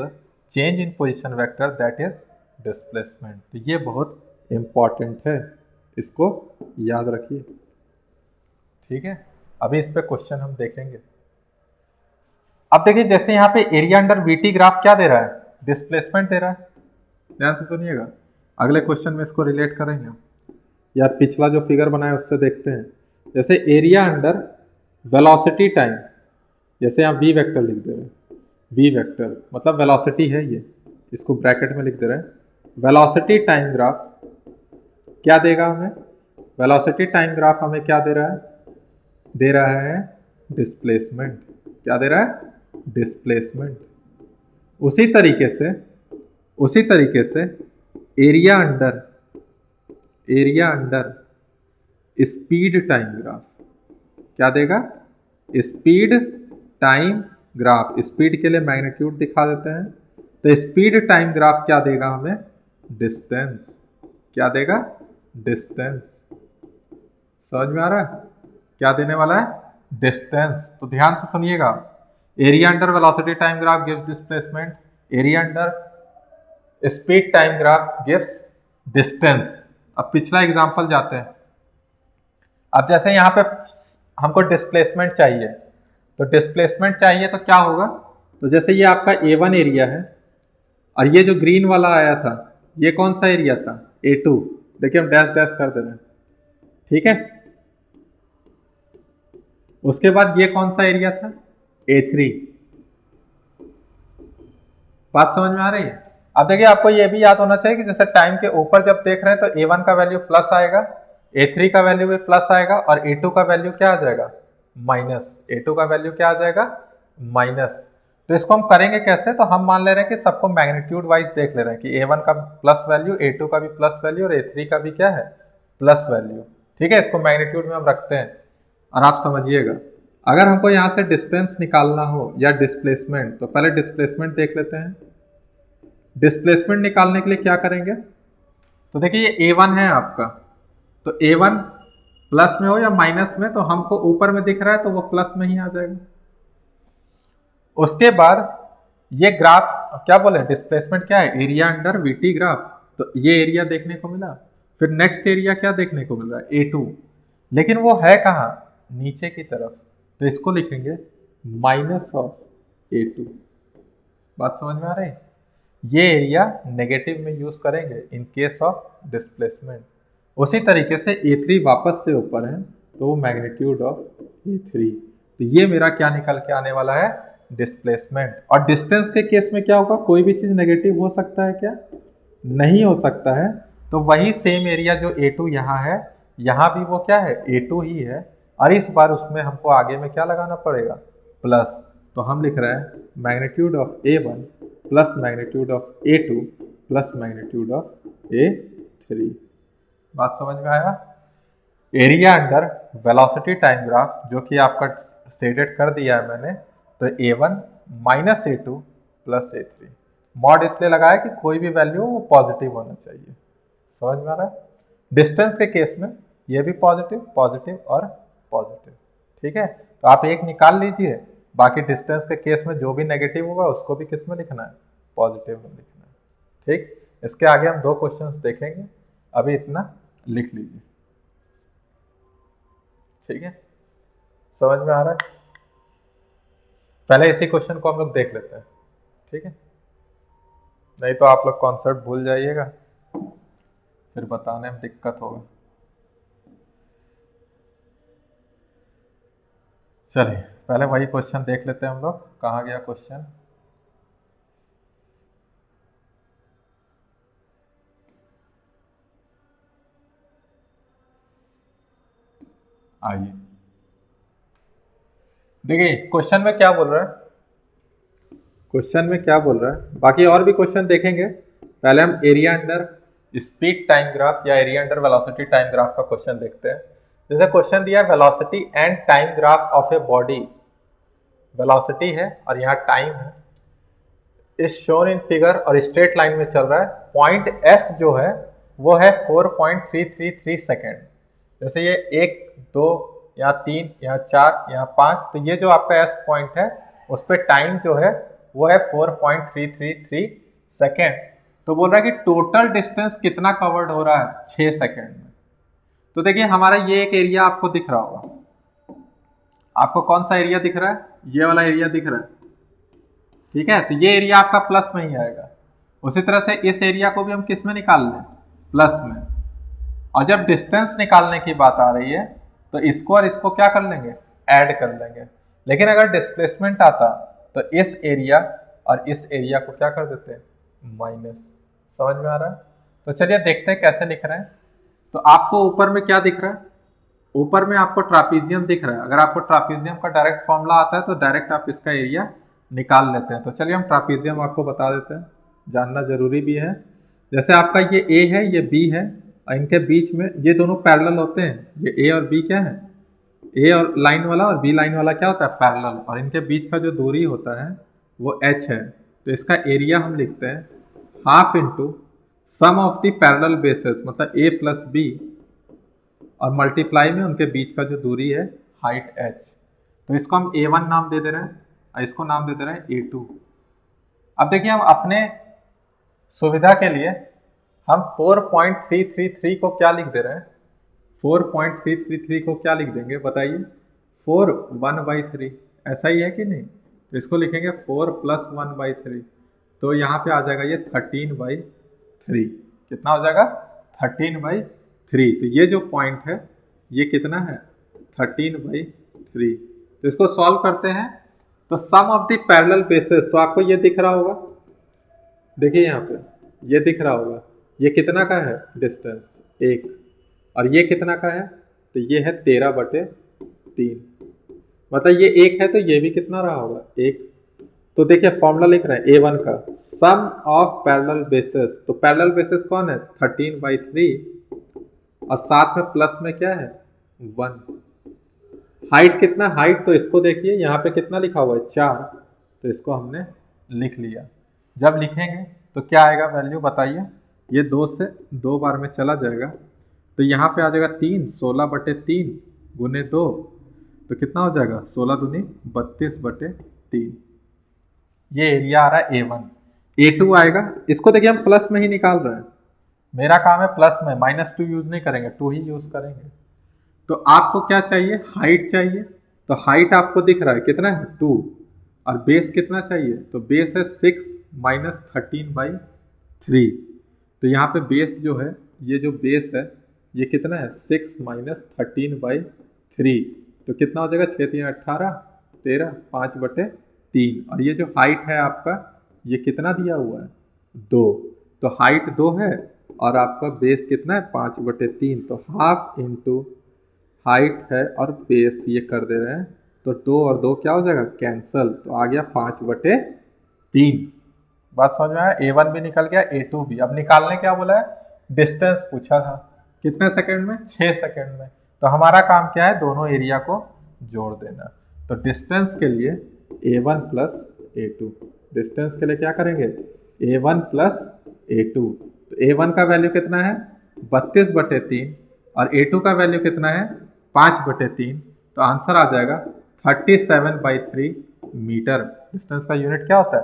Speaker 1: change in position vector that is displacement. तो ये बहुत इंपॉर्टेंट है, इसको याद रखिए। ठीक है, अभी इस पे क्वेश्चन हम देखेंगे। अब देखिए, जैसे यहाँ पे एरिया अंडर वीटी ग्राफ क्या दे रहा है? डिस्प्लेसमेंट दे रहा है। ध्यान से सुनिएगा, अगले क्वेश्चन में इसको रिलेट करेंगे, या पिछला जो फिगर बनाया उससे देखते हैं। जैसे एरिया अंडर वेलोसिटी टाइम, जैसे यहाँ वी वेक्टर लिख दे रहे हैं, वी वेक्टर मतलब वेलोसिटी है, ये इसको ब्रैकेट में लिख दे रहे हैं। वेलोसिटी टाइम ग्राफ क्या देगा हमें? वेलोसिटी टाइम ग्राफ हमें क्या दे रहा है? दे रहा है डिस्प्लेसमेंट। क्या दे रहा है? डिस्प्लेसमेंट। उसी तरीके से area under speed time graph क्या देगा? स्पीड टाइम ग्राफ, स्पीड के लिए मैग्नीट्यूड दिखा देते हैं। तो स्पीड टाइम ग्राफ क्या देगा हमें? डिस्टेंस। क्या देगा? डिस्टेंस। समझ में आ रहा है? क्या देने वाला है? डिस्टेंस। तो ध्यान से सुनिएगा, area under velocity time graph gives displacement, area under speed time graph gives distance. अब पिछला एग्जांपल जाते हैं। अब जैसे यहाँ पे हमको डिस्प्लेसमेंट चाहिए, तो डिस्प्लेसमेंट चाहिए तो क्या होगा? तो जैसे ये आपका A1 एरिया है, और ये जो ग्रीन वाला आया था ये कौन सा एरिया था? A2। देखिए हम डैश डैश कर दे रहे हैं। ठीक है, उसके बाद ये कौन सा एरिया था? A3। बात समझ में आ रही है? अब देखिए, आपको ये भी याद होना चाहिए कि जैसे टाइम के ऊपर जब देख रहे हैं तो A1 का वैल्यू प्लस आएगा, A3 का वैल्यू भी प्लस आएगा, और A2 का वैल्यू क्या आ जाएगा? माइनस। A2 का वैल्यू क्या आ जाएगा? माइनस। तो इसको हम करेंगे कैसे? तो हम मान ले रहे हैं कि सबको मैग्नीट्यूड वाइज देख ले रहे हैं कि A1 का प्लस वैल्यू, A2 का भी प्लस वैल्यू, और A3 का भी क्या है? Plus value. ठीक है, इसको मैग्नीट्यूड में हम रखते हैं। और आप समझिएगा, अगर हमको यहाँ से डिस्टेंस निकालना हो या डिस्प्लेसमेंट, तो पहले डिस्प्लेसमेंट देख लेते हैं। डिस्प्लेसमेंट निकालने के लिए क्या करेंगे? तो देखिए ये A1 है आपका, तो A1 प्लस में हो या माइनस में, तो हमको ऊपर में दिख रहा है तो वो प्लस में ही आ जाएगा। उसके बाद ये ग्राफ क्या बोले? डिस्प्लेसमेंट क्या है? Area under VT graph. तो ये एरिया देखने को मिला। फिर नेक्स्ट एरिया क्या देखने को मिल रहा है? A2। लेकिन वो है कहाँ? नीचे की तरफ। तो इसको लिखेंगे माइनस ऑफ A2। बात समझ में आ रही है? ये एरिया नेगेटिव में यूज करेंगे इन केस ऑफ डिस्प्लेसमेंट। उसी तरीके से A3 वापस से ऊपर है तो वो मैग्नीट्यूड ऑफ A3। तो ये मेरा क्या निकल के आने वाला है? डिस्प्लेसमेंट। और डिस्टेंस के केस में क्या होगा? कोई भी चीज नेगेटिव हो सकता है क्या? नहीं हो सकता है। तो वही सेम एरिया जो A2 यहाँ है, यहाँ भी वो क्या है? A2 ही है। और इस बार उसमें हमको आगे में क्या लगाना पड़ेगा, प्लस। तो हम लिख रहे हैं magnitude of A1 plus magnitude of A2 plus magnitude of A3। बात समझ में आया। Area under velocity time graph जो कि आपका शेडेड कर दिया है मैंने, तो A1 minus A2 plus A3। Mod इसलिए लगाया कि कोई भी वैल्यू वो पॉजिटिव होना चाहिए। समझ में आ रहा है। डिस्टेंस के केस में ये भी पॉजिटिव, पॉजिटिव और पॉजिटिव। ठीक है, तो आप एक निकाल लीजिए, बाकी डिस्टेंस के केस में जो भी नेगेटिव होगा उसको भी किस में लिखना है, पॉजिटिव में लिखना है। ठीक, इसके आगे हम 2 क्वेश्चंस देखेंगे, अभी इतना लिख लीजिए। ठीक है, समझ में आ रहा है। पहले इसी क्वेश्चन को हम लोग देख लेते हैं। ठीक है, नहीं तो आप लोग कॉन्सेप्ट भूल जाइएगा, फिर बताने में दिक्कत होगा। चलिए पहले वही क्वेश्चन देख लेते हैं हम लोग। कहाँ गया क्वेश्चन, आइए देखिए क्वेश्चन में क्या बोल रहा है। क्वेश्चन में क्या बोल रहा है, बाकी और भी क्वेश्चन देखेंगे। पहले हम area under speed time graph या area under velocity time graph का क्वेश्चन देखते हैं। जैसे क्वेश्चन दिया है velocity and time graph of a body, velocity है और यहाँ टाइम है, इस शोन इन फिगर और स्ट्रेट लाइन में चल रहा है। पॉइंट एस जो है वो है 4.333 सेकेंड। जैसे ये 1 2 यहाँ 3 यहाँ 4 यहाँ 5, तो ये जो आपका एस पॉइंट है उस पर टाइम जो है वो है 4.333 सेकेंड। तो बोल रहा है कि टोटल डिस्टेंस कितना कवर्ड हो रहा है, 6 सेकेंड में। तो देखिए हमारा ये एक एरिया आपको दिख रहा होगा। आपको कौन सा एरिया दिख रहा है, ये वाला एरिया दिख रहा है। ठीक है, तो ये एरिया आपका प्लस में ही आएगा। उसी तरह से इस एरिया को भी हम किस में निकाल लें, प्लस में। और जब डिस्टेंस निकालने की बात आ रही है तो इसको और इसको क्या कर लेंगे, ऐड कर लेंगे। लेकिन अगर डिस्प्लेसमेंट आता तो इस एरिया और इस एरिया को क्या कर देते हैं, माइनस। समझ में आ रहा है। तो चलिए देखते हैं कैसे लिख रहे हैं। तो आपको ऊपर में क्या दिख रहा है, ऊपर में आपको ट्रापीजियम दिख रहा है। अगर आपको ट्रापीजियम का डायरेक्ट फॉर्मूला आता है तो डायरेक्ट आप इसका एरिया निकाल लेते हैं। तो चलिए हम ट्रापीजियम आपको बता देते हैं, जानना जरूरी भी है। जैसे आपका ये ए है, ये बी है, और इनके बीच में ये दोनों पैरेलल होते हैं। ये ए और बी क्या है, ए और लाइन वाला और बी लाइन वाला क्या होता है, पैरेलल। और इनके बीच का जो दूरी होता है वो h है। तो इसका एरिया हम लिखते हैं half into sum of the parallel bases, मतलब a प्लस बी, और मल्टीप्लाई में उनके बीच का जो दूरी है हाइट h। तो इसको हम a1 नाम दे दे रहे हैं और इसको नाम दे दे रहे हैं a2। अब देखिए हम अपने सुविधा के लिए हम 4.333 को क्या लिख दे रहे हैं, 4.333 को क्या लिख देंगे बताइए, 4 1/3, ऐसा ही है कि नहीं। तो इसको लिखेंगे 4 + 1/3, तो यहाँ पे आ जाएगा ये 13/3। कितना हो जाएगा, 13/3। तो ये जो पॉइंट है ये कितना है, 13/3। तो इसको सॉल्व करते हैं। तो सम ऑफ द पैरेलल बेसेस, तो आपको ये दिख रहा होगा, देखिए यहाँ पे ये दिख रहा होगा, ये कितना का है डिस्टेंस, 1, और ये कितना का है, तो ये है 13/3। मतलब ये 1 है तो ये भी कितना रहा होगा, 1। तो देखिए फॉर्मूला लिख रहे हैं A1 का, सम ऑफ पैरेलल बेसेस। तो पैरेलल बेसेस कौन है, 13/3, और साथ में प्लस में क्या है, 1। हाइट कितना, हाइट तो इसको देखिए यहाँ पे कितना लिखा हुआ है, 4, तो इसको हमने लिख लिया। जब लिखेंगे तो क्या आएगा वैल्यू बताइए, ये 2 से 2 बार में चला जाएगा, तो यहाँ पे आ जाएगा 3, 16/3 गुने 2, तो कितना हो जाएगा, 16 दूनी 32/3। ये एरिया आ रहा है A1। A2 आएगा, इसको देखिए हम प्लस में ही निकाल रहे हैं, मेरा काम है प्लस में, -2 यूज नहीं करेंगे, 2 ही यूज करेंगे। तो आपको क्या चाहिए, हाइट चाहिए। तो हाइट आपको दिख रहा है कितना है, 2, और बेस कितना चाहिए, तो बेस है 6 - 13/3। तो यहाँ पे बेस जो है, ये जो बेस है ये कितना है, 6 - 13/3। तो कितना हो जाएगा, 6 × 3 = 18, 13, 5/3। और ये जो हाइट है आपका, ये कितना दिया हुआ है, 2। तो हाइट 2 है और आपका बेस कितना है, 5/3। तो हाइट है और बेस ये कर दे रहे हैं, तो 2 और 2 क्या हो जाएगा, कैंसल। तो आ गया 5/3। बात समझ में आया। A1 भी निकल गया, A2 भी। अब निकालने क्या बोला है, डिस्टेंस पूछा था, कितने सेकंड में, 6 सेकंड में। तो हमारा काम क्या है, दोनों एरिया को जोड़ देना। तो डिस्टेंस के लिए A1 प्लस A2, डिस्टेंस के लिए क्या करेंगे, A1 प्लस A2। तो A1 का वैल्यू कितना है, 32/3, और A2 का वैल्यू कितना है, 5/3। तो आंसर आ जाएगा 37/3 मीटर। डिस्टेंस का यूनिट क्या होता है,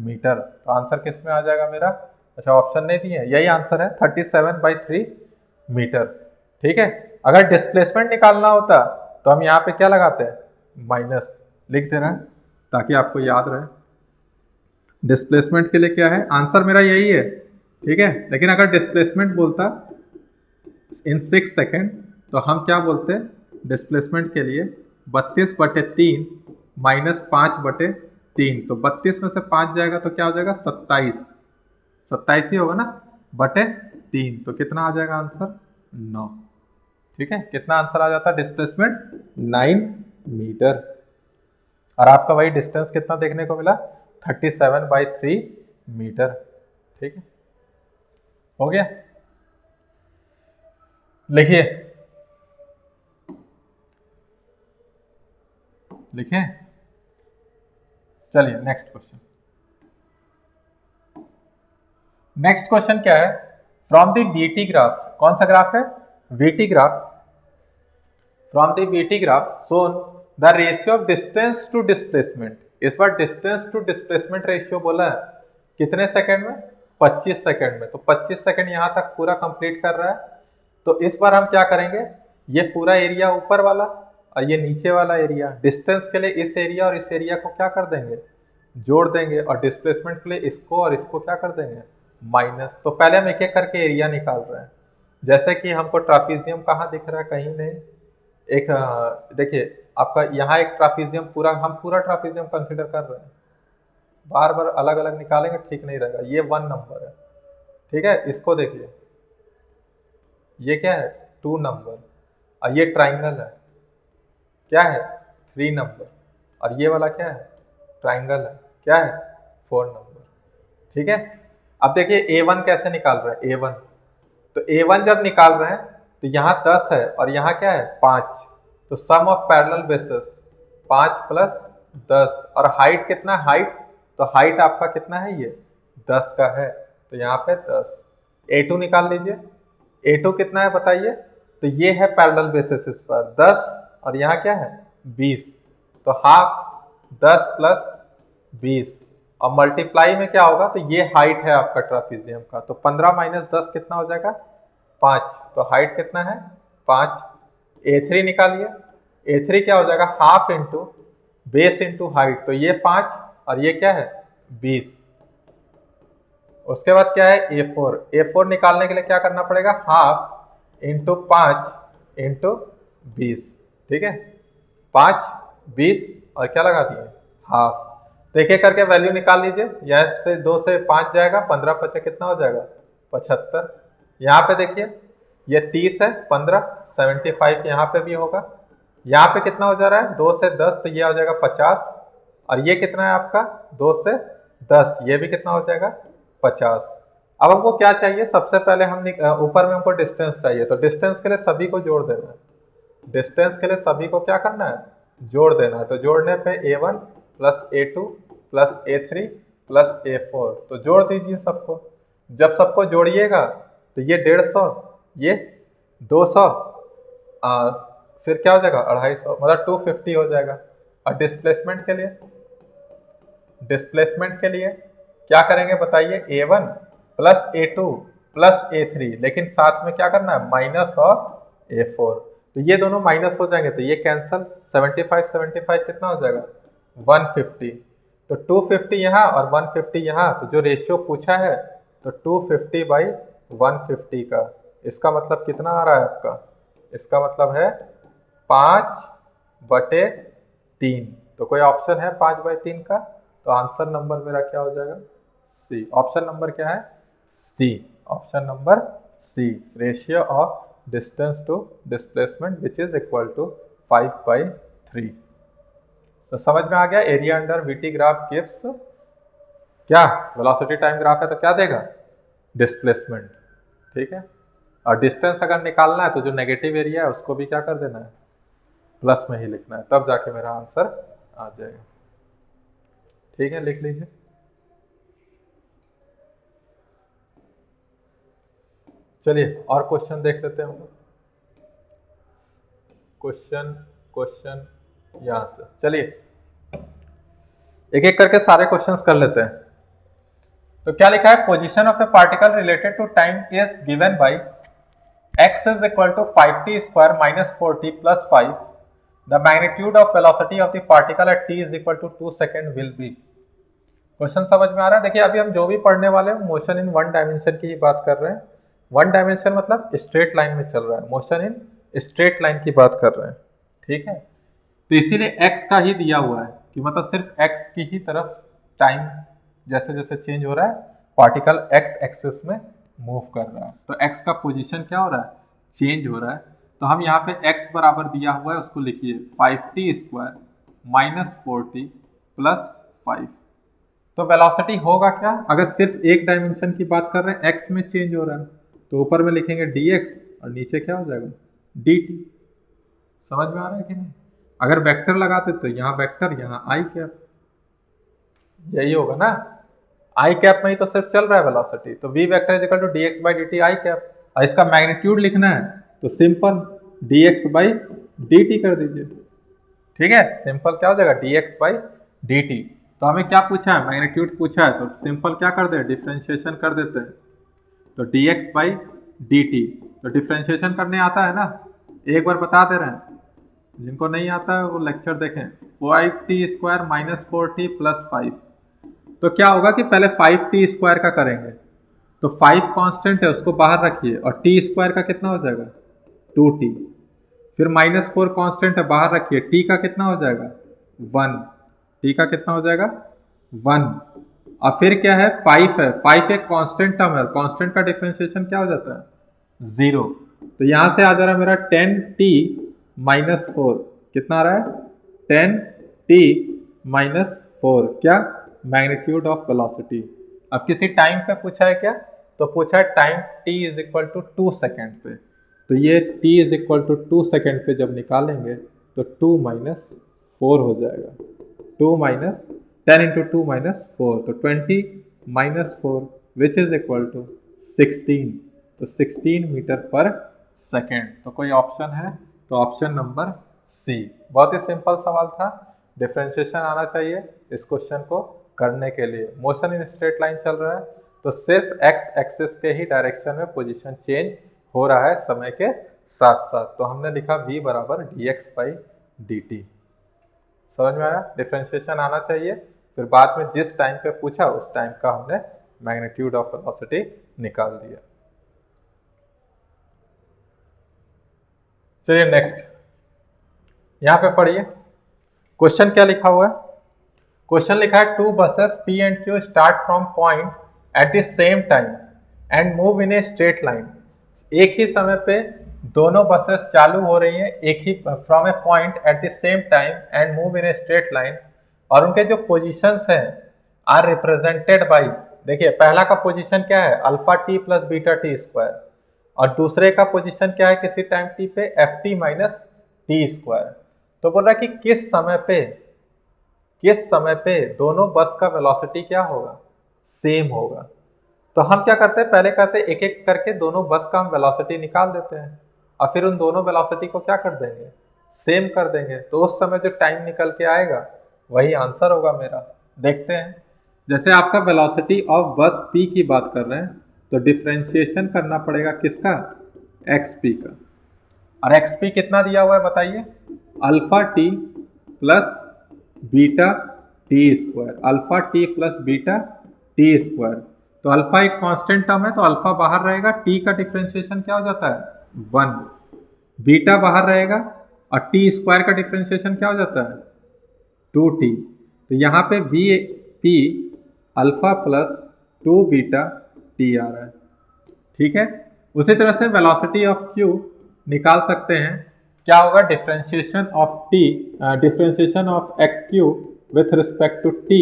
Speaker 1: मीटर। तो आंसर किस में आ जाएगा मेरा, अच्छा ऑप्शन नहीं दिए, यही आंसर है 37/3 मीटर। ठीक है। अगर डिस्प्लेसमेंट निकालना होता तो हम यहाँ पे क्या लगाते हैं, माइनस लिख दे रहे हैं ताकि आपको याद रहे। डिस्प्लेसमेंट के लिए क्या है, आंसर मेरा यही है, ठीक है। लेकिन अगर डिस्प्लेसमेंट बोलता इन 6 सेकेंड, तो हम क्या बोलते, डिस्प्लेसमेंट के लिए 32/3 माइनस 5/3। तो 32 में से 5 जाएगा तो क्या हो जाएगा, 27 ही होगा ना, बटे 3। तो कितना आ जाएगा आंसर, 9। ठीक है, कितना आंसर आ जाता है, डिस्प्लेसमेंट 9 मीटर। और आपका वही डिस्टेंस कितना देखने को मिला, 37/3 मीटर। ठीक है, हो गया। लिखिए, लिखें, चलिए नेक्स्ट क्वेश्चन। नेक्स्ट क्वेश्चन क्या है, फ्रॉम द वीटी ग्राफ, कौन सा ग्राफ है, VT graph. From the VT graph shown the ratio of distance to displacement. इस बार डिस्टेंस टू डिस्प्लेसमेंट रेशियो बोला है, कितने सेकंड में, 25 सेकंड में। तो 25 सेकंड यहाँ तक पूरा कंप्लीट कर रहा है। तो इस बार हम क्या करेंगे, ये पूरा एरिया ऊपर वाला और ये नीचे वाला एरिया, डिस्टेंस के लिए इस एरिया और इस एरिया को क्या कर देंगे, जोड़ देंगे, और डिस्प्लेसमेंट के लिए इसको और इसको क्या कर देंगे, माइनस। तो पहले हम एक एक करके एरिया निकाल रहे हैं। जैसे कि हमको ट्रापीजियम कहाँ दिख रहा है, कहीं नहीं। एक देखिए आपका यहाँ एक ट्रापीजियम, पूरा हम पूरा ट्रापीजियम कंसिडर कर रहे हैं। बार बार अलग अलग निकालेंगे ठीक नहीं रहेगा। ये 1 नंबर है, ठीक है। इसको देखिए, ये क्या है, 2 नंबर, और ये ट्राइंगल है, क्या है, 3 नंबर, और ये वाला क्या है, ट्राइंगल है, क्या है, 4 नंबर। ठीक है। अब देखिए A1 कैसे निकाल रहे हैं, A1। तो A1 जब निकाल रहे हैं तो यहाँ 10 है और यहाँ क्या है, 5। तो सम ऑफ पैरेलल बेसिस 5 प्लस 10, और हाइट कितना है, हाइट, तो हाइट आपका कितना है, ये 10 का है, तो यहाँ पे 10। A2 निकाल लीजिए, A2 कितना है बताइए। तो ये है पैरेलल बेसिस इस पर 10, और यहाँ क्या है, 20। तो हाफ 10 प्लस 20, और मल्टीप्लाई में क्या होगा, तो ये हाइट है आपका ट्रापीजियम का। तो 15 माइनस 10 कितना हो जाएगा, 5। तो हाइट कितना है, 5। A3 निकालिए, A3 क्या हो जाएगा, half into base into height. तो ये 5 और ये क्या है, 20। उसके बाद क्या है, A4। A4 निकालने के लिए क्या करना पड़ेगा, हाफ इंटू 5 इंटू 20। ठीक है, 5 20 और क्या लगा दिए, हाफ। तो एक एक करके वैल्यू निकाल लीजिए। यहाँ से 2 से 5 जाएगा, 15 5 कितना हो जाएगा, 75। यहाँ पे देखिए ये 30 है, 15 75 यहाँ पे भी होगा। यहाँ पे कितना हो जा रहा है, 2 से 10, तो ये हो जाएगा 50। और ये कितना है आपका, 2 से 10, ये भी कितना हो जाएगा, 50। अब हमको क्या चाहिए, सबसे पहले हम ऊपर में हमको डिस्टेंस चाहिए। तो डिस्टेंस के लिए सभी को जोड़ देना है। डिस्टेंस के लिए सभी को क्या करना है, जोड़ देना है। तो जोड़ने पे A1 plus A2 plus A3 plus A4, तो जोड़ दीजिए सबको। जब सबको जोड़िएगा तो ये 150, ये 200, फिर क्या हो जाएगा, 250, मतलब 250 हो जाएगा। और डिस्प्लेसमेंट के लिए, डिस्प्लेसमेंट के लिए क्या करेंगे बताइए, A1 plus A2 plus A3, लेकिन साथ में क्या करना है, माइनस ऑफ A4। तो ये दोनों माइनस हो जाएंगे, तो ये कैंसल। 75 75 कितना हो जाएगा, 150। तो 250 यहाँ और 150 यहाँ, तो जो रेशियो पूछा है तो 250/150 का, इसका मतलब कितना आ रहा है आपका, इसका मतलब है 5/3। तो कोई ऑप्शन है 5/3 का, तो आंसर नंबर मेरा क्या हो जाएगा, सी। ऑप्शन नंबर क्या है, C. Option number C, ratio of distance to displacement which is equal to 5/3। तो समझ में आ गया, area under VT graph gives क्या, वेलोसिटी टाइम ग्राफ है तो क्या देगा, डिस्प्लेसमेंट। ठीक है, और डिस्टेंस अगर निकालना है तो जो नेगेटिव एरिया है उसको भी क्या कर देना है, प्लस में ही लिखना है, तब जाके मेरा आंसर आ जाएगा। ठीक है, लिख लीजिए। चलिए और क्वेश्चन देख लेते हैं हम लोग। क्वेश्चन यहां से, चलिए एक एक करके सारे क्वेश्चंस कर लेते हैं। तो क्या लिखा है, position of a particle related to time is given by x is equal to 5t square minus 4t plus 5। The magnitude of velocity of the particle at t is equal to 2 second will be. Question समझ में आ रहा है। देखिए अभी हम जो भी पढ़ने वाले हैं मोशन इन वन डायमेंशन की ही बात कर रहे हैं। वन डायमेंशन मतलब स्ट्रेट लाइन में चल रहा है, मोशन इन स्ट्रेट लाइन की बात कर रहे हैं। ठीक है, तो इसीलिए x का ही दिया हुआ है कि मतलब सिर्फ x की ही तरफ टाइम जैसे जैसे चेंज हो रहा है पार्टिकल x एक्सिस में मूव कर रहा है, तो x का पोजीशन क्या हो रहा है, चेंज हो रहा है। तो हम यहाँ पे x बराबर दिया हुआ है उसको लिखिए 5t square minus 4t plus 5। तो वेलोसिटी होगा क्या, अगर सिर्फ एक डायमेंशन की बात कर रहे हैं x में चेंज हो रहा है तो ऊपर में लिखेंगे dx और नीचे क्या हो जाएगा dt। समझ में आ रहा है कि नहीं। अगर वेक्टर लगाते तो यहाँ वेक्टर, यहाँ आई कैप, यही होगा ना, आई कैप में ही तो सिर्फ चल रहा है वेलोसिटी, तो v vector is equal to dx by dt I cap. और इसका मैग्नीट्यूड लिखना है तो सिंपल dx बाई dt कर दीजिए। ठीक है, सिंपल क्या हो जाएगा dx बाई dt। तो हमें क्या पूछा है, मैग्नीट्यूड पूछा है, तो सिंपल क्या कर दे, डिफ्रेंशिएशन कर देते हैं। तो dx बाई dt, तो डिफ्रेंशिएशन करने आता है ना, एक बार बता दे रहे हैं, जिनको नहीं आता है वो लेक्चर देखें। 5t square minus 4t plus 5, तो क्या होगा कि पहले 5t स्क्वायर का करेंगे, तो 5 कांस्टेंट है उसको बाहर रखिए और t स्क्वायर का कितना हो जाएगा 2t। फिर माइनस 4 कांस्टेंट है बाहर रखिए, t का कितना हो जाएगा 1, t का कितना हो जाएगा 1। और फिर क्या है 5 है, 5 एक कांस्टेंट टर्म है, कांस्टेंट का डिफरेंशिएशन क्या हो जाता है 0। तो यहाँ से आ जा रहा है मेरा 10t माइनस 4, कितना आ रहा है 10t माइनस 4, क्या मैग्नीट्यूड ऑफ वेलोसिटी। अब किसी टाइम पे पूछा है क्या, तो पूछा है time t is equal to 2 second पे, तो ये t is equal to 2 second पे जब निकालेंगे तो 2 माइनस 4 हो जाएगा, 2 माइनस 10 इंटू 2 माइनस 4, तो 20 minus 4 which is equal to 16, तो 16 मीटर पर सेकेंड। तो कोई ऑप्शन है, तो ऑप्शन नंबर सी। बहुत ही सिंपल सवाल था, डिफरेंशिएशन आना चाहिए इस क्वेश्चन को करने के लिए। मोशन इन स्ट्रेट लाइन चल रहा है तो सिर्फ x एक्सिस के ही डायरेक्शन में पोजीशन चेंज हो रहा है समय के साथ साथ, तो हमने लिखा v बराबर dx बाई dt। समझ में आया, डिफरेंशिएशन आना चाहिए, फिर बाद में जिस टाइम पे पूछा उस टाइम का हमने मैग्नीट्यूड ऑफ वेलोसिटी निकाल दिया। चलिए नेक्स्ट, यहाँ पे पढ़िए क्वेश्चन क्या लिखा हुआ है। क्वेश्चन लिखा है 2 buses P and Q start from point at the same time and move in a straight line. एक ही समय पे दोनों बसेस चालू हो रही हैं, एक ही from a point at the same time and move in a straight line, और उनके जो पोजीशंस हैं आर रिप्रेजेंटेड बाई, देखिए पहला का पोजीशन क्या है alpha T plus beta T square, और दूसरे का पोजीशन क्या है किसी टाइम टी पे F T minus T square. तो बोल रहा है कि किस समय पे दोनों बस का वेलोसिटी क्या होगा, सेम होगा। तो हम क्या करते हैं, पहले करते हैं एक एक करके दोनों बस का हम वेलोसिटी निकाल देते हैं और फिर उन दोनों वेलोसिटी को क्या कर देंगे, सेम कर देंगे, तो उस समय जो टाइम निकल के आएगा वही आंसर होगा मेरा। देखते हैं, जैसे आपका वेलोसिटी ऑफ बस P की बात कर रहे हैं तो डिफ्रेंशिएशन करना पड़ेगा किसका, XP का, और XP कितना दिया हुआ है बताइए, alpha T plus beta T square, alpha T plus beta T square. तो अल्फा एक कांस्टेंट टर्म है तो अल्फा बाहर रहेगा, टी का डिफरेंशिएशन क्या हो जाता है 1, बीटा बाहर रहेगा और टी स्क्वायर का डिफरेंशिएशन क्या हो जाता है 2t। तो यहाँ पे V P alpha plus 2 beta T आ रहा है। ठीक है, उसी तरह से वेलोसिटी ऑफ Q निकाल सकते हैं। क्या होगा, differentiation of X cube with respect to T.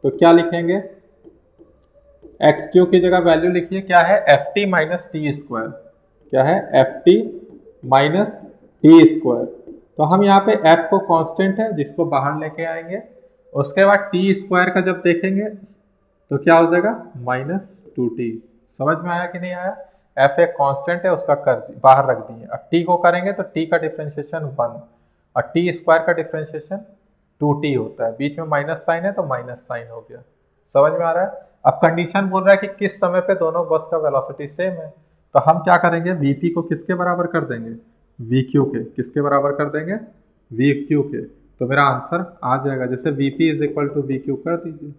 Speaker 1: तो क्या लिखेंगे, एक्स क्यूब की जगह वैल्यू लिखिए, क्या है, F T minus T square. क्या है, F T minus T square. तो हम यहाँ पे f को कांस्टेंट है जिसको बाहर लेके आएंगे। उसके बाद टी स्क्वायर का जब देखेंगे तो क्या हो जाएगा, -2t। समझ में आया कि नहीं आया? f एक कांस्टेंट है, उसका बाहर रख दिए। अब t को करेंगे तो t का डिफ्रेंशिएशन 1 और टी स्क्वायर का डिफ्रेंशिएशन 2t होता है। बीच में माइनस साइन है तो माइनस साइन हो गया। समझ में आ रहा है? अब कंडीशन बोल रहा है कि किस समय पे दोनों बस का वेलोसिटी सेम है। तो हम क्या करेंगे, vp को किसके बराबर कर देंगे, vq के। किसके बराबर कर देंगे, vq के। तो मेरा आंसर आ जाएगा, जैसे vp is equal to vq कर दीजिए।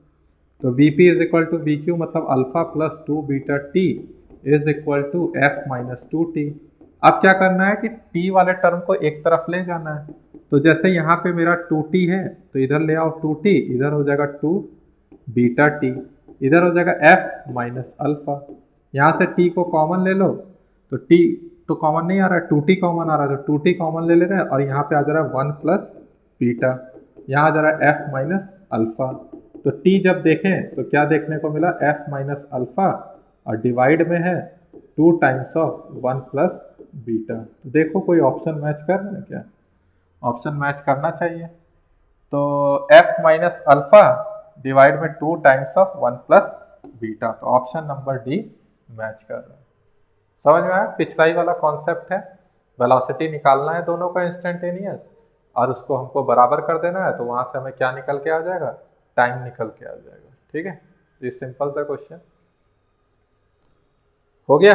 Speaker 1: तो vp is equal to vq मतलब alpha plus 2 beta t is equal to f minus 2t। अब क्या करना है कि t वाले टर्म को एक तरफ ले जाना है। तो जैसे यहाँ पे मेरा 2t है तो इधर ले आओ 2t, इधर हो जाएगा 2 बीटा t, इधर हो जाएगा f माइनस अल्फा। यहाँ से t को कॉमन ले लो तो t तो कॉमन नहीं आ रहा है, 2t कॉमन आ रहा है, तो 2t कॉमन ले रहे हैं और यहाँ पे आ जा रहा है 1 प्लस बीटा, यहाँ आ जा रहा है f माइनस अल्फा। तो t जब देखें तो क्या देखने को मिला, f माइनस अल्फा और डिवाइड में है 2 टाइम्स ऑफ 1 प्लस बीटा। तो देखो कोई ऑप्शन मैच कर रहा है क्या, ऑप्शन मैच करना चाहिए। तो f माइनस अल्फा डिवाइड में 2 टाइम्स ऑफ 1 प्लस बीटा, तो ऑप्शन नंबर डी मैच कर रहा है। समझ में आया? पिछला ही वाला कॉन्सेप्ट है, वेलोसिटी निकालना है दोनों का इंस्टेंटेनियस और उसको हमको बराबर कर देना है। तो वहां से हमें क्या निकल के आ जाएगा, टाइम निकल के आ जाएगा। ठीक है, ये सिंपल सा क्वेश्चन हो गया,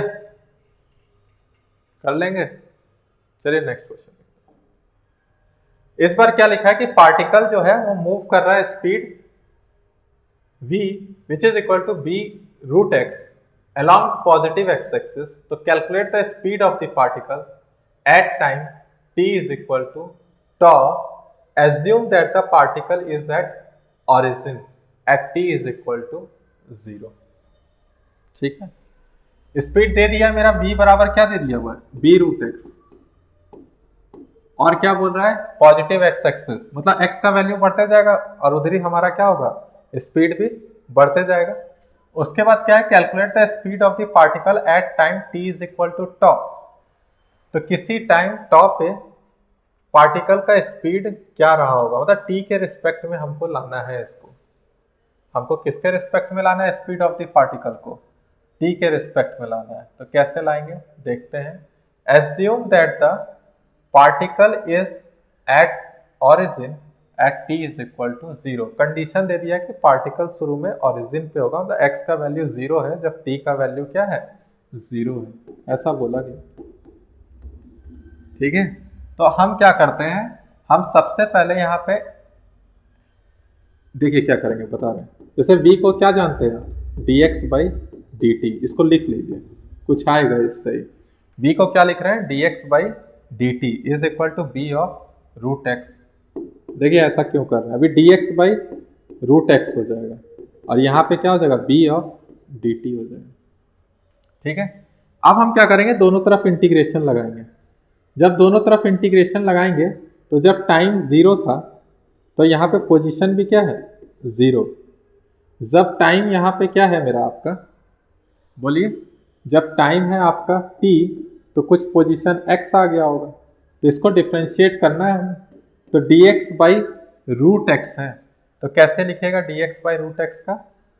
Speaker 1: कर लेंगे। चलिए नेक्स्ट क्वेश्चन। इस बार क्या लिखा है कि पार्टिकल जो है वो मूव कर रहा है speed v which is equal to b root x along positive x-axis. तो calculate the speed of the particle at time t is equal to tau. Assume that the particle is at origin at t is equal to 0. ठीक है, speed दे दिया मेरा v बराबर क्या दे दिया हुआ है, b रूट x, और क्या बोल रहा है, पॉजिटिव एक्स एक्सिस, मतलब x का वैल्यू बढ़ते जाएगा और उधर ही हमारा क्या होगा, स्पीड भी बढ़ते जाएगा। उसके बाद क्या है, calculate the speed of the particle at time t is equal to tau. तो किसी टाइम टॉ पे पार्टिकल का स्पीड क्या रहा होगा, मतलब t के रिस्पेक्ट में हमको लाना है इसको। हमको किसके रिस्पेक्ट में लाना है स्पीड ऑफ द पार्टिकल को, t के रिस्पेक्ट में लाना है। तो कैसे लाएंगे देखते हैं। Assume that the particle is at origin at t is equal to 0। Condition दे दिया कि पार्टिकल शुरू में ओरिजिन पे होगा, मतलब x का वैल्यू 0 है जब t का वैल्यू क्या है, 0 है, ऐसा बोला गया। ठीक है, तो हम क्या करते हैं, हम सबसे पहले यहाँ पे देखिए क्या करेंगे बता रहे हैं। जैसे v को क्या जानते हैं, dx बाई dt, इसको लिख लीजिए, कुछ आएगा इससे ही। v को क्या लिख रहे हैं, dx by dt is equal to b of root X. देखिए ऐसा क्यों कर रहे हैं, अभी dx बाई रूट एक्स हो जाएगा और यहाँ पे क्या हो जाएगा, b ऑफ dt हो जाएगा। ठीक है, अब हम क्या करेंगे, दोनों तरफ इंटीग्रेशन लगाएंगे। जब दोनों तरफ इंटीग्रेशन लगाएंगे तो जब टाइम 0 था तो यहाँ पे पोजीशन भी क्या है, 0। जब टाइम यहाँ पे क्या है मेरा आपका, बोलिए, जब टाइम है आपका t तो कुछ पोजीशन x आ गया होगा, तो इसको डिफ्रेंशिएट करना है हमें। तो dx बाई रूट एक्स है, तो कैसे लिखेगा dx बाई रूट एक्स का,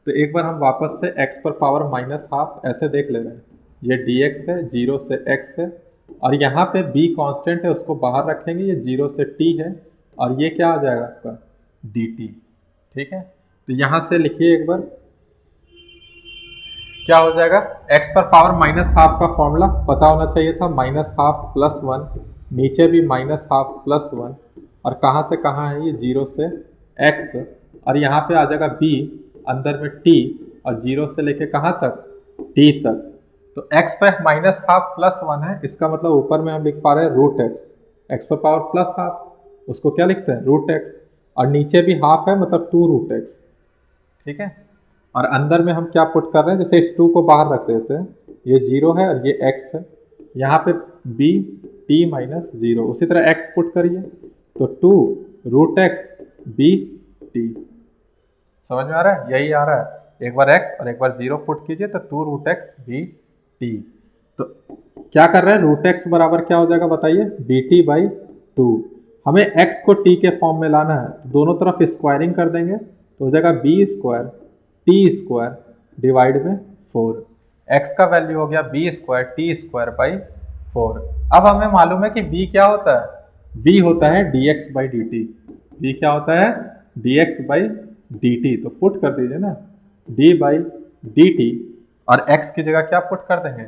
Speaker 1: तो एक बार हम वापस से x पर पावर -12 ऐसे देख ले रहे हैं। ये dx है, 0 से x है और यहाँ पे b कांस्टेंट है, उसको बाहर रखेंगे, ये 0 से t है और ये क्या आ जाएगा आपका dt। ठीक है, तो यहाँ से लिखिए एक बार, क्या हो जाएगा, x पर पावर -12 का फॉर्मूला पता होना चाहिए था, -12 प्लस 1, नीचे भी -12 प्लस 1 और कहाँ से कहाँ है ये, 0 से x और यहाँ पे आ जाएगा b, अंदर में t और 0 से लेके कहाँ तक, t तक। तो x पे -12 प्लस 1 है, इसका मतलब ऊपर में हम लिख पा रहे हैं रूट x पर पावर प्लस हाफ, उसको क्या लिखते हैं रूट x, और नीचे भी हाफ है मतलब 2 रूट x। ठीक है, और अंदर में हम क्या पुट कर रहे हैं, जैसे इस 2 को बाहर रख देते हैं, ये 0 है और ये x है, यहाँ पे बी टी माइनस 0, उसी तरह एक्स पुट करिए तो 2√x बी टी। समझ में आ रहा है? यही आ रहा है, एक बार x और एक बार 0 पुट कीजिए तो 2√x बी टी। तो क्या कर रहे हैं, √x बराबर क्या हो जाएगा बताइए, बी टी बाई 2। हमें x को t के फॉर्म में लाना है तो दोनों तरफ स्क्वायरिंग कर देंगे तो हो जाएगा B square T square divide में 4। x का वैल्यू हो गया B square T square by 4। अब हमें मालूम है कि v क्या होता है, v होता है dx by D T. v क्या होता है, dx बाई डी टी। तो पुट कर दीजिए ना d बाई डी टी और x की जगह क्या पुट कर देंगे,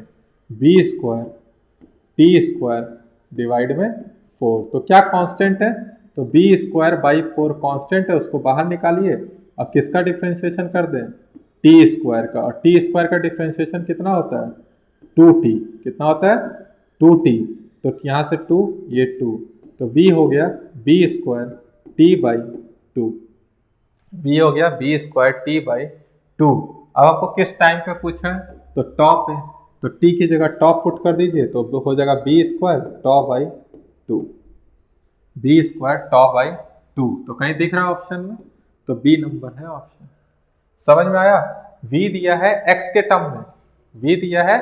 Speaker 1: B square T square divide में 4। तो क्या कांस्टेंट है, तो बी स्क्वायर बाई 4 कांस्टेंट है, उसको बाहर निकालिए। अब किसका डिफ्रेंशिएशन कर दें, टी स्क्वायर का। और टी स्क्वायर का डिफ्रेंशिएशन कितना होता है, 2t। कितना होता है, 2t। तो यहाँ से 2, ये 2, तो v हो गया B square T by 2। v हो गया बी स्क्वायर टी बाई 2। अब आपको किस टाइम पे पूछा है, तो टॉप है, तो t की जगह टॉप पुट कर दीजिए तो हो जाएगा B square top by 2, B square top by 2। तो कहीं दिख रहा है ऑप्शन में, तो बी नंबर है ऑप्शन। समझ में आया? v दिया है x के टर्म में, v दिया है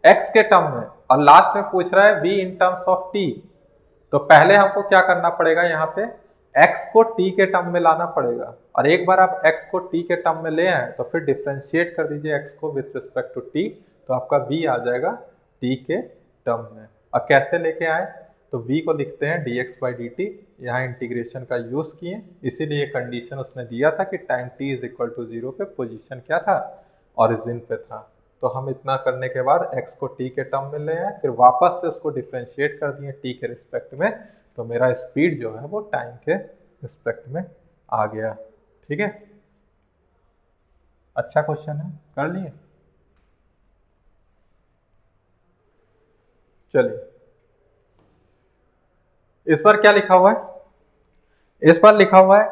Speaker 1: x के टर्म में और लास्ट में पूछ रहा है v in terms of t। तो पहले हमको क्या करना पड़ेगा, यहाँ पे x को t के टर्म में लाना पड़ेगा। और एक बार आप x को t के टर्म में ले आए तो फिर डिफ्रेंशिएट कर दीजिए x को विथ रिस्पेक्ट टू t, तो आपका v आ जाएगा t के टर्म में। और कैसे लेके आए, तो v को लिखते हैं dx बाई डी टी। यहाँ इंटीग्रेशन का यूज़ किए, इसीलिए कंडीशन उसने दिया था कि time t is equal to 0 पे पोजीशन क्या था, ओरिजिन पे था। तो हम इतना करने के बाद x को t के टर्म में ले आए, फिर वापस से उसको डिफ्रेंशिएट कर दिए t के रिस्पेक्ट में, तो मेरा स्पीड जो है वो टाइम के रिस्पेक्ट में आ गया। ठीक है, अच्छा क्वेश्चन है, कर लिए। चलिए इस बार क्या लिखा हुआ है, इस बार लिखा हुआ है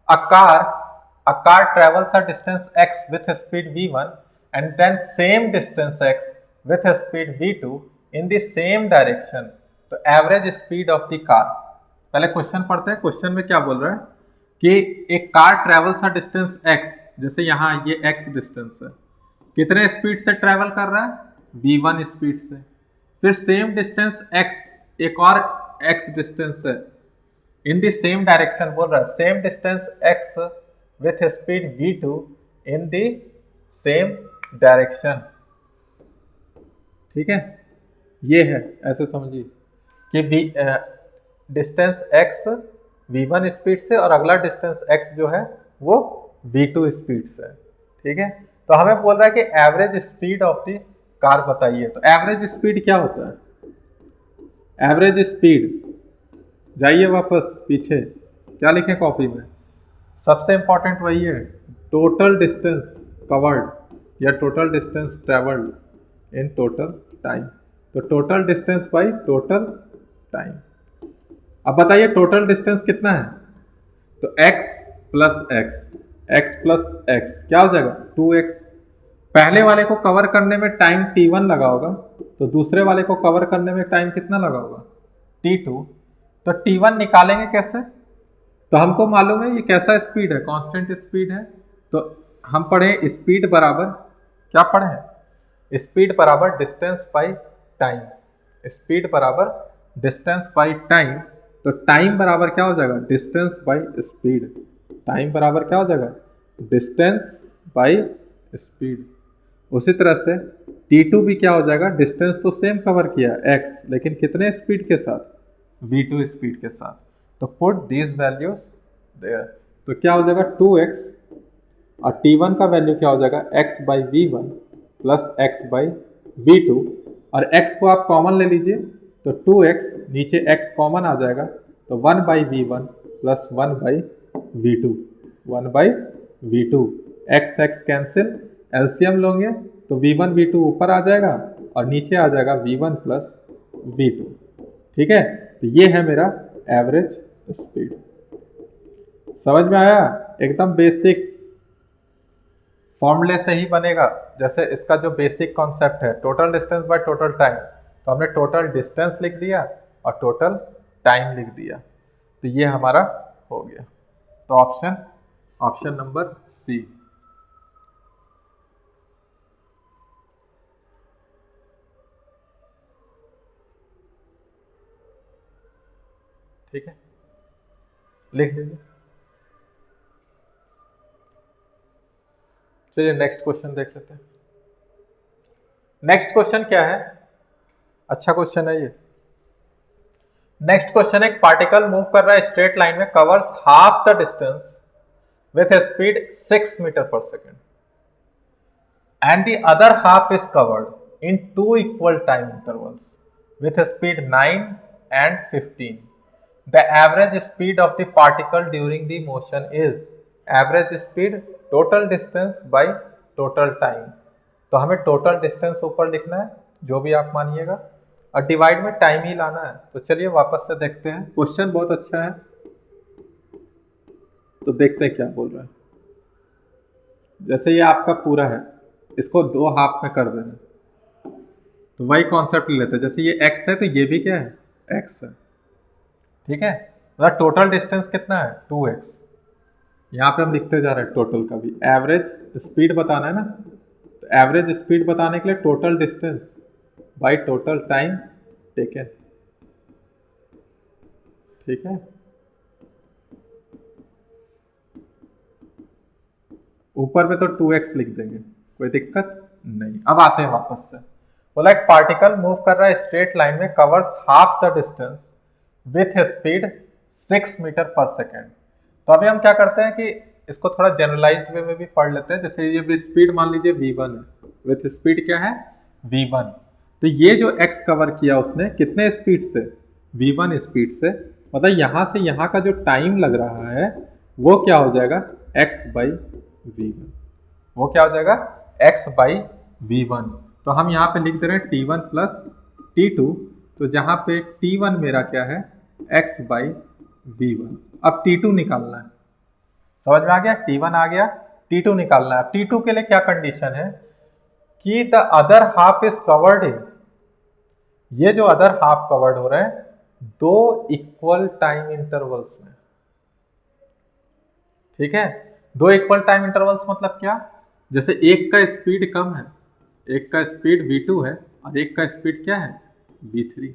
Speaker 1: a car travels a distance x with speed v1 and then same distance x with a speed v2 in the same direction। तो average speed of the car. पहले क्वेश्चन पढ़ते हैं, क्वेश्चन में क्या बोल रहा है कि एक car travels a distance x, जैसे यहाँ ये x डिस्टेंस है, कितने स्पीड से ट्रेवल कर रहा है, v1 स्पीड से। फिर सेम डिस्टेंस x, एक और x डिस्टेंस है, इन द सेम डायरेक्शन बोल रहा है, same distance x with speed v2 in the same direction. ठीक है, ये है, ऐसे समझिए कि डिस्टेंस x v1 स्पीड से और अगला डिस्टेंस x जो है वो v2 स्पीड से। ठीक है, तो हमें बोल रहा है कि average speed of the car बताइए। तो एवरेज स्पीड क्या होता है, एवरेज स्पीड, जाइए वापस पीछे, क्या लिखें कॉपी में, सबसे इंपॉर्टेंट वही है, टोटल डिस्टेंस कवर्ड या total distance travelled in total time. तो total distance by total time. अब बताइए टोटल डिस्टेंस कितना है, तो x प्लस x क्या हो जाएगा, 2x। पहले वाले को कवर करने में टाइम t1 लगा होगा, तो दूसरे वाले को कवर करने में टाइम कितना लगा होगा, t2। तो t1 निकालेंगे कैसे, तो हमको मालूम है ये कैसा स्पीड है, कांस्टेंट स्पीड है। तो हम पढ़े स्पीड बराबर क्या पढ़े हैं, स्पीड बराबर डिस्टेंस बाई टाइम, स्पीड बराबर डिस्टेंस बाई टाइम। तो टाइम बराबर क्या हो जाएगा, डिस्टेंस बाई स्पीड। टाइम बराबर क्या हो जाएगा, डिस्टेंस बाई स्पीड। उसी तरह से t2 भी क्या हो जाएगा, डिस्टेंस तो सेम कवर किया x, लेकिन कितने स्पीड के साथ, v2 स्पीड के साथ। तो पुट दीज वैल्यूज देयर, तो क्या हो जाएगा 2x, और t1 का वैल्यू क्या हो जाएगा, x by v1 plus x by v2, और x को आप कॉमन ले लीजिए तो 2x, नीचे x कॉमन आ जाएगा तो 1 by v1 plus 1 by v2, 1 by v2, x cancel, LCM लोगे तो v1 v2 ऊपर आ जाएगा और नीचे आ जाएगा v1 प्लस v2। ठीक है, तो ये है मेरा एवरेज स्पीड। समझ में आया, एकदम बेसिक फॉर्मूले से ही बनेगा। जैसे इसका जो बेसिक कॉन्सेप्ट है total distance by total time, तो हमने टोटल डिस्टेंस लिख दिया और टोटल टाइम लिख दिया, तो ये हमारा हो गया। तो ऑप्शन नंबर सी। ठीक है, लिख लीजिए। चलिए नेक्स्ट क्वेश्चन देख लेते हैं। नेक्स्ट क्वेश्चन क्या है, अच्छा क्वेश्चन है ये। नेक्स्ट क्वेश्चन, एक पार्टिकल मूव कर रहा है स्ट्रेट लाइन में, covers half the distance with a speed 6 metre per second and the other half is covered in 2 equal time intervals with a speed 9 and 15. The average speed of the particle during the motion is average speed total distance by total time. तो हमें total distance ऊपर लिखना है, जो भी आप मानिएगा, और divide में टाइम ही लाना है। तो चलिए वापस से देखते हैं, क्वेश्चन बहुत अच्छा है, तो देखते हैं क्या बोल रहा है। जैसे ये आपका पूरा है, इसको 2 हाफ में कर देना, तो वही कॉन्सेप्ट ले लेते हैं। जैसे ये x है तो ये भी क्या है, x है। ठीक है, मतलब टोटल डिस्टेंस कितना है, 2x। यहाँ पे हम लिखते जा रहे हैं टोटल का भी। एवरेज स्पीड बताना है ना, तो एवरेज स्पीड बताने के लिए total distance by total time taken. ठीक है, ऊपर में तो 2x लिख देंगे, कोई दिक्कत नहीं। अब आते हैं वापस से। बोला एक पार्टिकल मूव कर रहा है स्ट्रेट लाइन में, covers half the distance with speed 6 metre per second. तो अभी हम क्या करते हैं कि इसको थोड़ा जनरलाइज्ड वे में भी पढ़ लेते हैं। जैसे ये भी स्पीड मान लीजिए v1 है, विथ स्पीड क्या है, v1। तो ये जो x कवर किया उसने कितने स्पीड से, v1 स्पीड से, मतलब यहाँ से यहाँ का जो टाइम लग रहा है वो क्या हो जाएगा, x बाई v1। वो क्या हो जाएगा, x बाई v1। तो हम यहाँ पे लिख दे रहे हैं t1 प्लस t2। तो जहाँ पे t1 मेरा क्या है, x बाई v1। अब t2 निकालना है, समझ में आ गया, t1 आ गया, t2 निकालना है। t2 के लिए क्या कंडीशन है कि the other half is covered इन, ये जो अदर हाफ कवर्ड हो रहे हैं 2 इक्वल टाइम इंटरवल्स में। ठीक है, 2 इक्वल टाइम इंटरवल्स मतलब क्या, जैसे एक का स्पीड कम है, एक का स्पीड v2 है और एक का स्पीड क्या है, v3।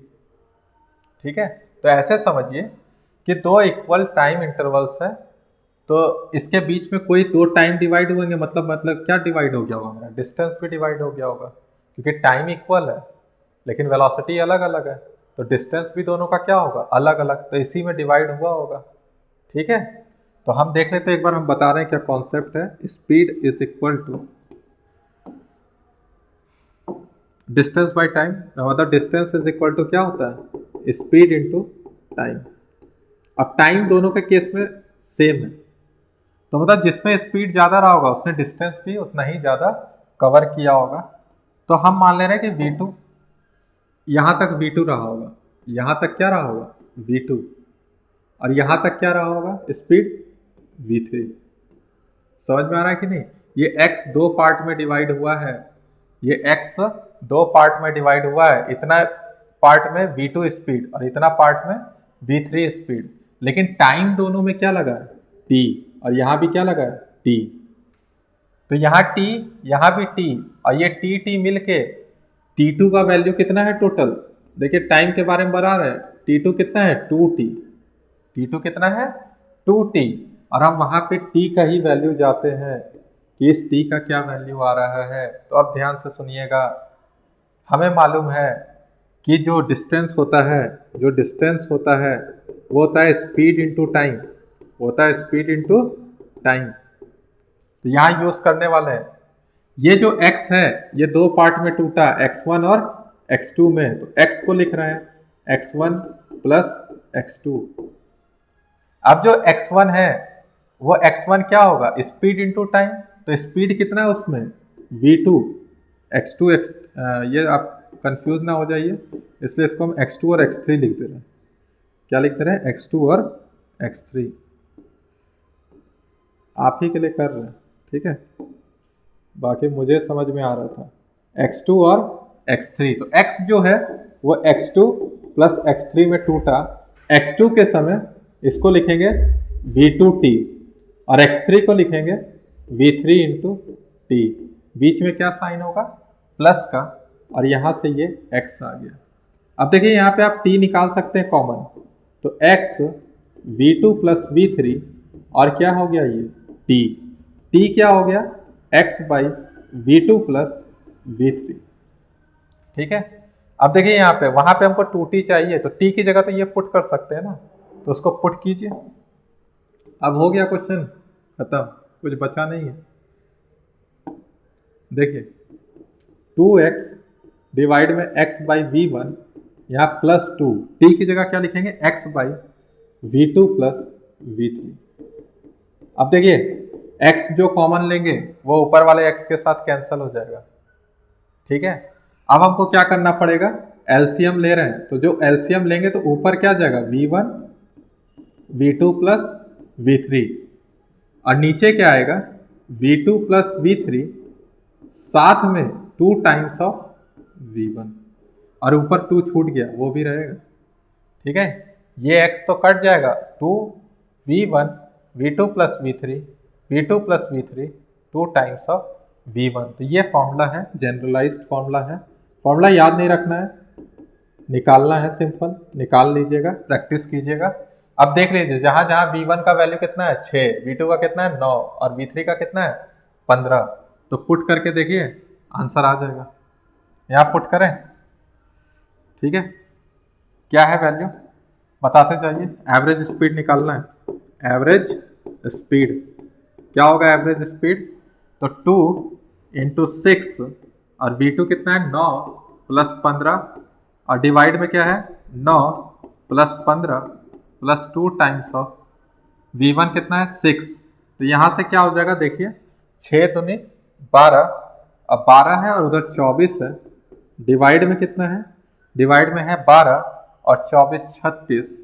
Speaker 1: ठीक है, तो ऐसे समझिए कि 2 इक्वल टाइम इंटरवल्स है, तो इसके बीच में कोई 2 टाइम डिवाइड होंगे, मतलब क्या डिवाइड हो गया होगा, हमारा डिस्टेंस भी डिवाइड हो गया होगा, क्योंकि टाइम इक्वल है लेकिन वेलोसिटी अलग अलग है, तो डिस्टेंस भी दोनों का क्या होगा, अलग अलग, तो इसी में डिवाइड हुआ होगा। ठीक है, तो हम देख लेते हैं एक बार, हम बता रहे हैं क्या कॉन्सेप्ट है। Speed is equal to distance by time, मतलब डिस्टेंस इज इक्वल टू क्या होता है, स्पीड इनटू टाइम। अब टाइम दोनों के केस में सेम है, तो मतलब जिसमें स्पीड ज़्यादा रहा होगा उसने डिस्टेंस भी उतना ही ज़्यादा कवर किया होगा। तो हम मान ले रहे हैं कि v2, यहाँ तक v2 रहा होगा, यहाँ तक क्या रहा होगा, v2, और यहाँ तक क्या रहा होगा, स्पीड v3। समझ में आ रहा है कि नहीं, ये x 2 पार्ट में डिवाइड हुआ है, ये x 2 पार्ट में डिवाइड हुआ है, इतना पार्ट में v2 स्पीड और इतना पार्ट में v3 स्पीड, लेकिन टाइम दोनों में क्या लगा है, t, और यहाँ भी क्या लगा है, t। तो यहाँ t, यहाँ भी t, और ये t मिलके t2 का वैल्यू कितना है टोटल, देखिए टाइम के बारे में बता रहे हैं, t2 कितना है, 2t, t2 कितना है, 2t, और हम वहाँ पे t का ही वैल्यू जाते हैं कि इस t का क्या वैल्यू आ रहा है। तो अब ध्यान से सुनिएगा, हमें मालूम है कि जो डिस्टेंस होता है, वो होता है स्पीड इंटू टाइम, होता है स्पीड इंटू टाइम। तो यहाँ यूज करने वाले हैं, ये जो x है ये 2 पार्ट में टूटा, x1 और x2 में, तो x को लिख रहे हैं x1 प्लस x2। अब जो x1 है वो x1 क्या होगा, स्पीड इंटू टाइम, तो स्पीड कितना है उसमें, v2, x2 ये आप कंफ्यूज ना हो जाइए, इसलिए इसको हम x2 और x3 लिख दे रहे हैं। क्या लिख दे रहे हैं, x2 और x3, आप ही के लिए कर रहे हैं। ठीक है, बाकी मुझे समझ में आ रहा था, x2 और x3। तो x जो है वो x2 प्लस x3 में टूटा। x2 के समय इसको लिखेंगे v2t और x3 को लिखेंगे v3 इंटू टी। बीच में क्या साइन होगा? प्लस का, और यहां से ये x आ गया। अब देखिए यहाँ पे आप t निकाल सकते हैं कॉमन, तो x v2 प्लस v3 और क्या हो गया ये t क्या हो गया? x by v2 plus v3। ठीक है। अब देखिए यहाँ पे, वहां पे हमको 2t चाहिए, तो t की जगह तो ये पुट कर सकते हैं ना, तो उसको पुट कीजिए। अब हो गया क्वेश्चन खत्म, कुछ बचा नहीं है। देखिए 2x डिवाइड में x बाई v1, यहाँ प्लस 2, t की जगह क्या लिखेंगे? x by v2 plus v3। अब देखिए x जो कॉमन लेंगे वो ऊपर वाले x के साथ कैंसिल हो जाएगा। ठीक है। अब हमको क्या करना पड़ेगा? एलसीएम ले रहे हैं, तो जो एलसीएम लेंगे तो ऊपर क्या जाएगा? v1 v2 प्लस v3, और नीचे क्या आएगा? v2 प्लस v3 साथ में 2 टाइम्स ऑफ v1, और ऊपर 2 छूट गया, वो भी रहेगा। ठीक है। ये x तो कट जाएगा, 2 v1 v2 plus v3 v2 plus v3 2 times of v1। तो ये फॉर्मूला है, जनरलाइज्ड फॉर्मूला है। फॉर्मूला याद नहीं रखना है, निकालना है, सिंपल निकाल लीजिएगा, प्रैक्टिस कीजिएगा। अब देख लीजिए, जहां जहां v1 का वैल्यू कितना है? 6, v2 का कितना है? 9, और v3 का कितना है? 15। तो पुट करके देखिए, आंसर आ जाएगा। यहाँ पुट करें। ठीक है। क्या है वैल्यू बताते जाइए। एवरेज स्पीड निकालना है। एवरेज स्पीड क्या होगा? एवरेज स्पीड तो 2 इंटू 6, और v2 कितना है? 9 प्लस 15, और डिवाइड में क्या है? 9 plus 15 plus 2 times of v1 कितना है? 6। तो यहाँ से क्या हो जाएगा? देखिए 6 दूनी 12, अब 12 है और उधर 24 है, डिवाइड में कितना है? डिवाइड में है 12 और 24 36,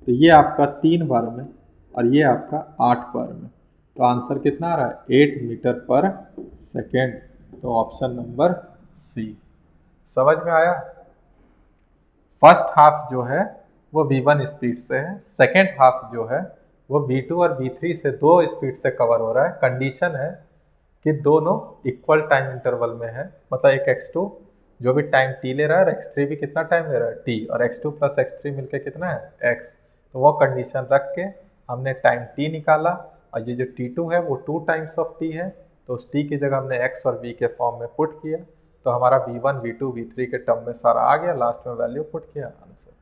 Speaker 1: तो ये आपका 3 बार में और ये आपका 8 बार में। तो आंसर कितना आ रहा है? 8 मीटर पर सेकेंड। तो ऑप्शन नंबर सी। समझ में आया? फर्स्ट हाफ जो है वो v1 स्पीड से है, सेकेंड हाफ जो है वो v2 और v3 से 2 स्पीड से कवर हो रहा है। कंडीशन है कि दोनों इक्वल टाइम इंटरवल में है, मतलब एक x2 जो भी टाइम t ले रहा है और x3 भी कितना टाइम ले रहा है? t, और x2 प्लस x3 मिलके कितना है? x। तो वो कंडीशन रख के हमने टाइम t निकाला, और ये जो t2 है वो 2 टाइम्स ऑफ t है, तो उस t की जगह हमने x और v के फॉर्म में पुट किया, तो हमारा v1 v2 v3 के टर्म में सारा आ गया, लास्ट में वैल्यू पुट किया, आंसर।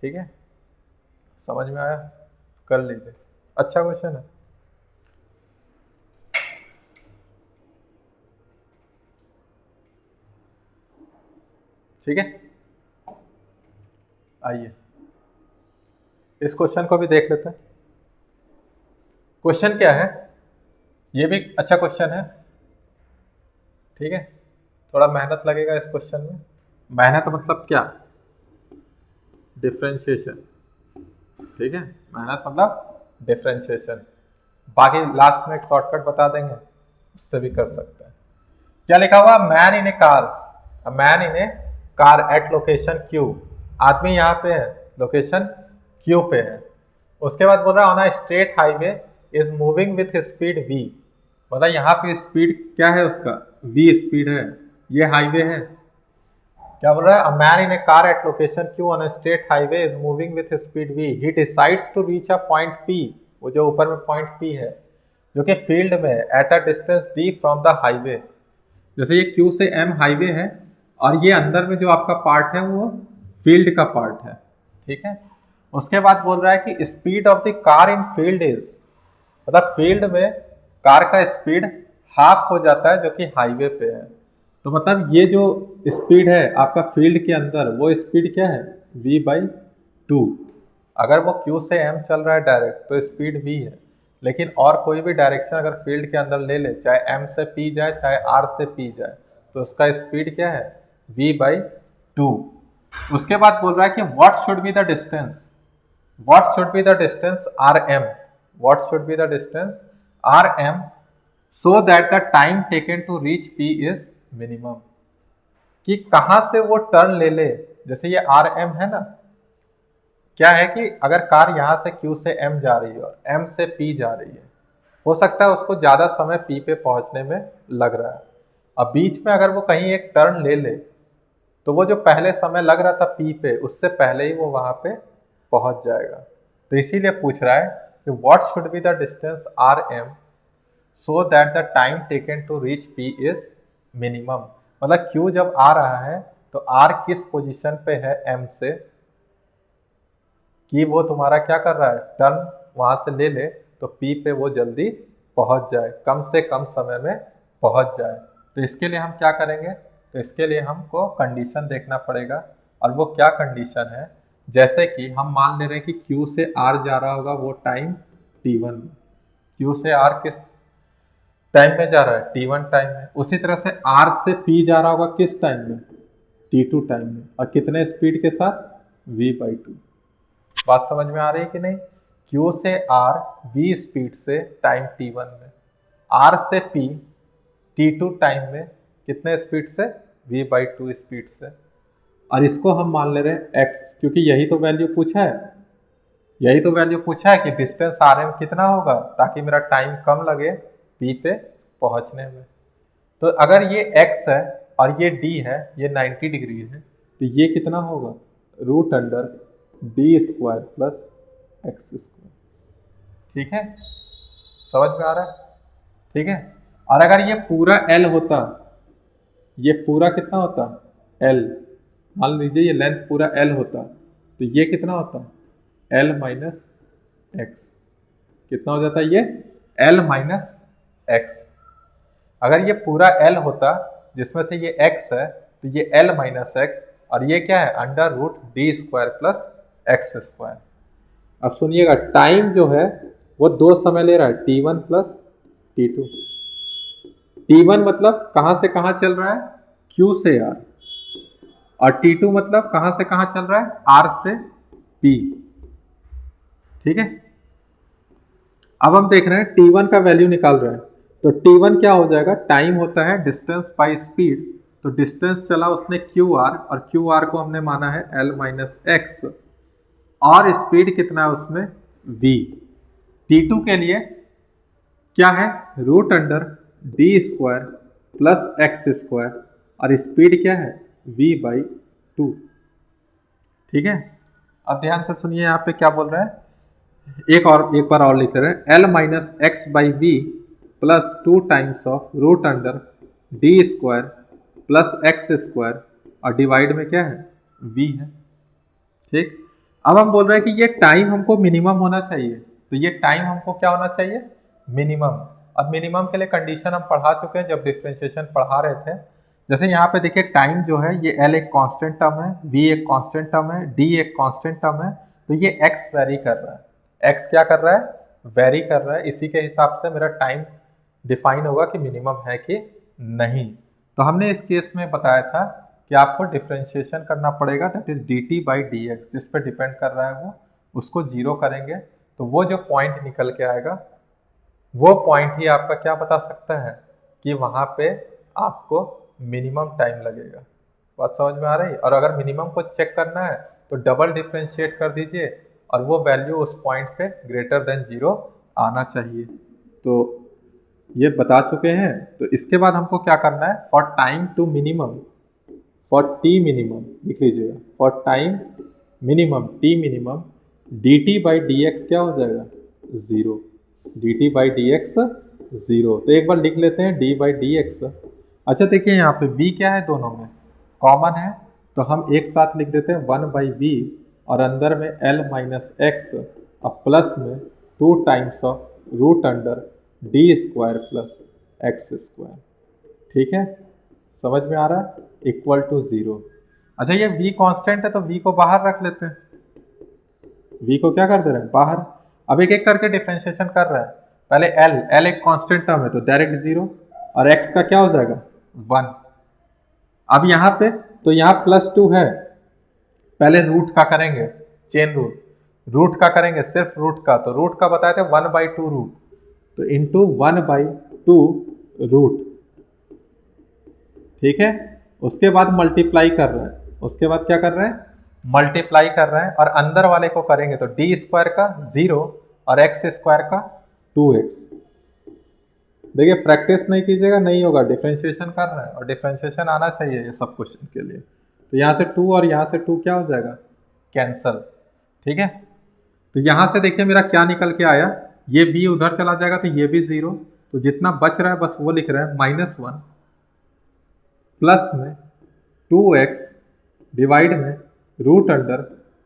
Speaker 1: ठीक है। समझ में आया? कर लीजिए, अच्छा क्वेश्चन है। ठीक है। आइए इस क्वेश्चन को भी देख लेते हैं। क्वेश्चन क्या है? ये भी अच्छा क्वेश्चन है। ठीक है। थोड़ा मेहनत लगेगा इस क्वेश्चन में। मेहनत मतलब क्या? डिफरेंशिएशन। ठीक है। मेहनत मतलब डिफरेंशिएशन। बाकी लास्ट में एक शॉर्टकट बता देंगे, उससे भी कर सकते हैं। क्या लिखा हुआ? Man in a car, man in a car at location Q. आदमी यहाँ पे है, लोकेशन क्यू पे है। उसके बाद बोल रहा है on a straight highway is moving with speed v। मतलब यहाँ पे स्पीड क्या है उसका? v स्पीड है, ये हाईवे है। क्या बोल रहा है? A man in a car at location Q on a straight highway is moving with speed v, he decides to reach a point p, वो जो ऊपर में पॉइंट p है जो कि फील्ड में at a distance d from the highway. जैसे ये q से m हाईवे है, और ये अंदर में जो आपका पार्ट है वो फील्ड का पार्ट है। ठीक है। उसके बाद बोल रहा है कि speed of the car in field is, मतलब फील्ड में कार का स्पीड हाफ हो जाता है जो कि हाईवे पे है। तो मतलब ये जो स्पीड है आपका फील्ड के अंदर, वो स्पीड क्या है? v/2। अगर वो q से m चल रहा है डायरेक्ट तो स्पीड v है, लेकिन और कोई भी डायरेक्शन अगर फील्ड के अंदर ले ले, चाहे m से p जाए चाहे r से p जाए, तो उसका स्पीड क्या है? v/2। उसके बाद बोल रहा है कि what should be the distance, what should be the distance rm, what should be the distance rm so that the time taken to reach p is minimum. कि कहां से वो टर्न ले ले जैसे ये आर एम है ना, क्या है कि अगर कार यहाँ से क्यू से एम जा रही है और एम से पी जा रही है, हो सकता है उसको ज़्यादा समय पी पे पहुँचने में लग रहा है। अब बीच में अगर वो कहीं एक टर्न ले ले तो वो जो पहले समय लग रहा था पी पे, उससे पहले ही वो वहाँ पे पहुँच जाएगा। तो इसीलिए पूछ रहा है कि what should be the distance R M so that the time taken to reach P is minimum. मतलब क्यू जब आ रहा है तो आर किस पोजीशन पे है एम से कि वो तुम्हारा क्या कर रहा है, टर्न वहाँ से ले ले तो पी पे वो जल्दी पहुँच जाए, कम से कम समय में पहुँच जाए। तो इसके लिए हम क्या करेंगे, तो इसके लिए हमको कंडीशन देखना पड़ेगा। और वो क्या कंडीशन है, जैसे कि हम मान ले रहे हैं कि Q से R जा रहा होगा वो टाइम T1 में, Q से R किस टाइम में जा रहा है, T1 टाइम में। उसी तरह से R से P जा रहा होगा किस टाइम में, T2 टाइम में, और कितने स्पीड के साथ, V/2। बात समझ में आ रही है कि नहीं। Q से R V स्पीड से टाइम T1 में, R से P T2 टाइम में कितने स्पीड से, V/2 स्पीड से। और इसको हम मान ले रहे हैं x, क्योंकि यही तो वैल्यू पूछा है, यही तो वैल्यू पूछा है कि डिस्टेंस आर एम कितना होगा ताकि मेरा टाइम कम लगे p पे पहुंचने में। तो अगर ये x है और ये d है, ये 90 डिग्री है, तो ये कितना होगा, √d² प्लस x²। ठीक है, समझ में आ रहा है, ठीक है। और अगर ये पूरा l होता, ये पूरा कितना होता, l, मान लीजिए ये लेंथ पूरा l होता, तो ये कितना होता, l माइनस एक्स। कितना हो जाता है ये, l माइनस एक्स। अगर ये पूरा l होता जिसमें से ये x है, तो ये l माइनस एक्स, और ये क्या है, √d² प्लस x²। अब सुनिएगा, टाइम जो है वो दो समय ले रहा है, T1 प्लस T2। T1 मतलब कहाँ से कहाँ चल रहा है, Q से R, और T2 मतलब कहाँ से कहाँ चल रहा है, R से P। ठीक है, अब हम देख रहे हैं T1 का वैल्यू निकाल रहे हैं। तो T1 क्या हो जाएगा, टाइम होता है डिस्टेंस बाई स्पीड, तो डिस्टेंस चला उसने QR, और QR को हमने माना है L माइनस एक्स, और स्पीड कितना है उसमें, V। T2 के लिए क्या है, √d² प्लस x², और स्पीड क्या है, V/2। ठीक है, अब ध्यान से सुनिए यहाँ पे क्या बोल रहे हैं, एक बार और लिख रहे हैं, L minus x/v plus 2 times of √d² plus x², और डिवाइड में क्या है, v है। ठीक, अब हम बोल रहे हैं कि ये टाइम हमको मिनिमम होना चाहिए, तो ये टाइम हमको क्या होना चाहिए, मिनिमम। अब मिनिमम के लिए कंडीशन हम पढ़ा चुके हैं जब डिफरेंशिएशन पढ़ा रहे थे। जैसे यहाँ पे देखिए टाइम जो है ये L एक कांस्टेंट टर्म है, V एक कांस्टेंट टर्म है, D एक कांस्टेंट टर्म है, तो ये x वेरी कर रहा है, x क्या कर रहा है, वेरी कर रहा है। इसी के हिसाब से मेरा टाइम डिफाइन होगा कि मिनिमम है कि नहीं। तो हमने इस केस में बताया था कि आपको डिफरेंशिएशन करना पड़ेगा, दैट इज dt/dx, जिस पे डिपेंड कर रहा है वो, उसको जीरो करेंगे तो वो जो पॉइंट निकल के आएगा वो पॉइंट ही आपका क्या बता सकता है कि वहाँ पे आपको मिनिमम टाइम लगेगा। बात समझ में आ रही है। और अगर मिनिमम को चेक करना है तो डबल डिफरेंशिएट कर दीजिए और वो वैल्यू उस पॉइंट पे ग्रेटर देन 0 आना चाहिए। तो ये बता चुके हैं। तो इसके बाद हमको क्या करना है, for time to minimum, for T minimum लिख लीजिएगा, for time minimum T minimum dt/dx क्या हो जाएगा, 0, dt/dx 0। तो एक बार लिख लेते हैं d/dx। अच्छा देखिए यहाँ पे v क्या है, दोनों में कॉमन है, तो हम एक साथ लिख देते हैं 1/v, और अंदर में L माइनस एक्स और प्लस में 2 times of √d² plus x²। ठीक है, समझ में आ रहा है, इक्वल टू 0। अच्छा ये v कांस्टेंट है तो v को बाहर रख लेते हैं, v को क्या कर दे रहे हैं, बाहर। अब एक एक करके डिफरेंशिएशन कर रहे हैं। पहले L एक कांस्टेंट टर्म है तो डायरेक्ट 0, और x का क्या हो जाएगा, 1। अब यहाँ पे तो यहाँ +2 है, पहले रूट का करेंगे, चेन रूट का करेंगे, सिर्फ रूट का। तो रूट का बताए थे 1/2 रूट, तो इंटू 1/2 रूट। ठीक है, उसके बाद मल्टीप्लाई कर रहे हैं, उसके बाद क्या कर रहे हैं, मल्टीप्लाई कर रहे हैं, और अंदर वाले को करेंगे तो डी स्क्वायर का 0 और एक्स स्क्वायर का 2x। देखिए प्रैक्टिस नहीं कीजिएगा नहीं होगा, डिफरेंशिएशन कर रहे हैं और डिफरेंशिएशन आना चाहिए ये सब क्वेश्चन के लिए। तो यहाँ से 2 और यहाँ से 2 क्या हो जाएगा, कैंसल। ठीक है, तो यहाँ से देखिए मेरा क्या निकल के आया, ये b उधर चला जाएगा तो ये भी 0, तो जितना बच रहा है बस वो लिख रहे हैं -1 प्लस में 2x डिवाइड में root under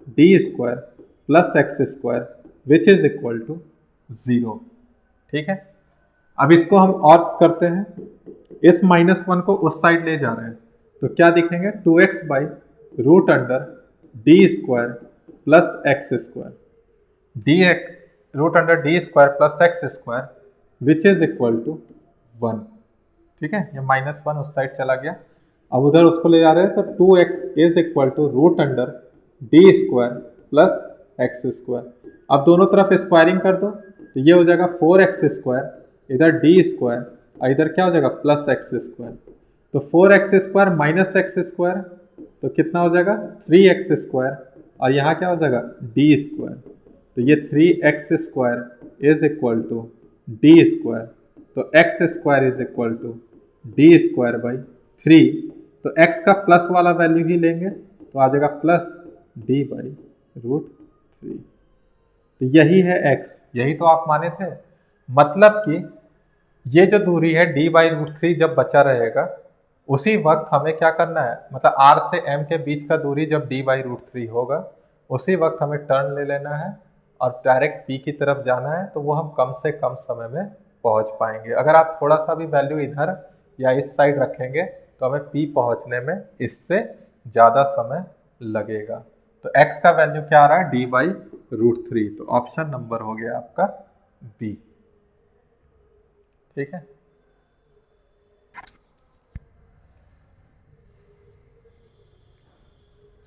Speaker 1: D square plus X square which is equal to 0। ठीक है, अब इसको हम और करते हैं, इस -1 को उस साइड ले जा रहे हैं तो क्या दिखेंगे, 2x by root under D square plus X square D root under D square plus X square which is equal to 1। ठीक है, ये -1 उस साइड चला गया, अब उधर उसको ले जा रहे हैं तो 2x is equal to root under D square plus X square. अब दोनों तरफ स्क्वायरिंग कर दो तो ये हो जाएगा 4x स्क्वायर, इधर डी स्क्वायर और इधर क्या हो जाएगा प्लस एक्स स्क्वायर, तो 4x square minus x square तो कितना हो जाएगा 3x स्क्वायर, और यहाँ क्या हो जाएगा डी स्क्वायर, तो ये 3x square is equal to D square, तो x square is equal to D square by 3, तो x का प्लस वाला वैल्यू ही लेंगे तो आ जाएगा प्लस डी बाई रूट 3। तो यही है x, यही तो आप माने थे, मतलब कि ये जो दूरी है d बाई रूट 3 जब बचा रहेगा उसी वक्त हमें क्या करना है, मतलब r से m के बीच का दूरी जब d बाई रूट 3 होगा उसी वक्त हमें टर्न ले लेना है और डायरेक्ट p की तरफ जाना है, तो वो हम कम से कम समय में पहुंच पाएंगे। अगर आप थोड़ा सा भी वैल्यू इधर या इस साइड रखेंगे तो हमें p पहुंचने में इससे ज़्यादा समय लगेगा। तो x का वैल्यू क्या आ रहा है, d बाई रूट 3, तो ऑप्शन नंबर हो गया आपका B। ठीक है,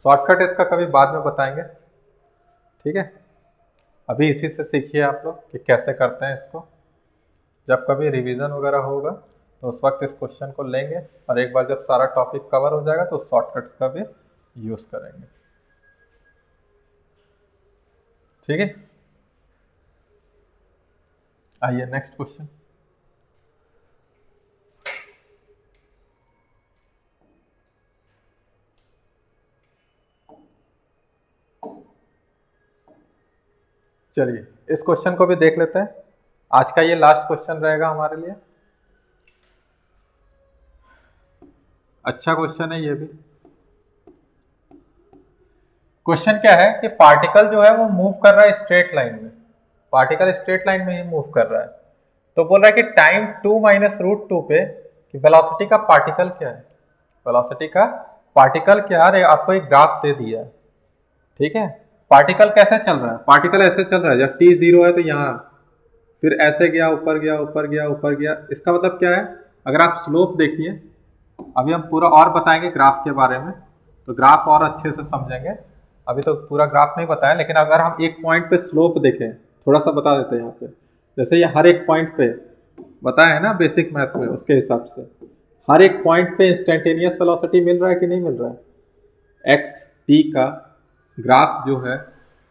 Speaker 1: शॉर्टकट इसका कभी बाद में बताएंगे। ठीक है, अभी इसी से सीखिए आप लोग कि कैसे करते हैं इसको, जब कभी रिवीजन वगैरह होगा तो उस वक्त इस क्वेश्चन को लेंगे और एक बार जब सारा टॉपिक कवर हो जाएगा तो शॉर्टकट्स का भी यूज़ करेंगे। ठीक है, आइए नेक्स्ट क्वेश्चन। चलिए इस क्वेश्चन को भी देख लेते हैं, आज का ये लास्ट क्वेश्चन रहेगा हमारे लिए। अच्छा क्वेश्चन है ये भी। क्वेश्चन क्या है कि पार्टिकल जो है वो मूव कर रहा है स्ट्रेट लाइन में, पार्टिकल स्ट्रेट लाइन में ही मूव कर रहा है, तो बोल रहा है कि टाइम 2 माइनस रूट 2 पे कि वेलोसिटी का पार्टिकल क्या है, वेलोसिटी का पार्टिकल क्या है, आपको एक ग्राफ दे दिया है। ठीक है, पार्टिकल कैसे चल रहा है, पार्टिकल ऐसे चल रहा है, जब t 0 है तो यहाँ फिर ऐसे गया, ऊपर गया, ऊपर गया, ऊपर गया। इसका मतलब क्या है, अगर आप स्लोप देखिए, अभी हम पूरा और बताएंगे ग्राफ के बारे में, तो ग्राफ और अच्छे से समझेंगे, अभी तो पूरा ग्राफ नहीं बताया, लेकिन अगर हम एक पॉइंट पे स्लोप देखें, थोड़ा सा बता देते हैं यहाँ पे, जैसे ये हर एक पॉइंट पे बताया है ना बेसिक मैथ्स में, उसके हिसाब से हर एक पॉइंट पे इंस्टेंटेनियस वेलोसिटी मिल रहा है कि नहीं मिल रहा है। एक्स टी का ग्राफ जो है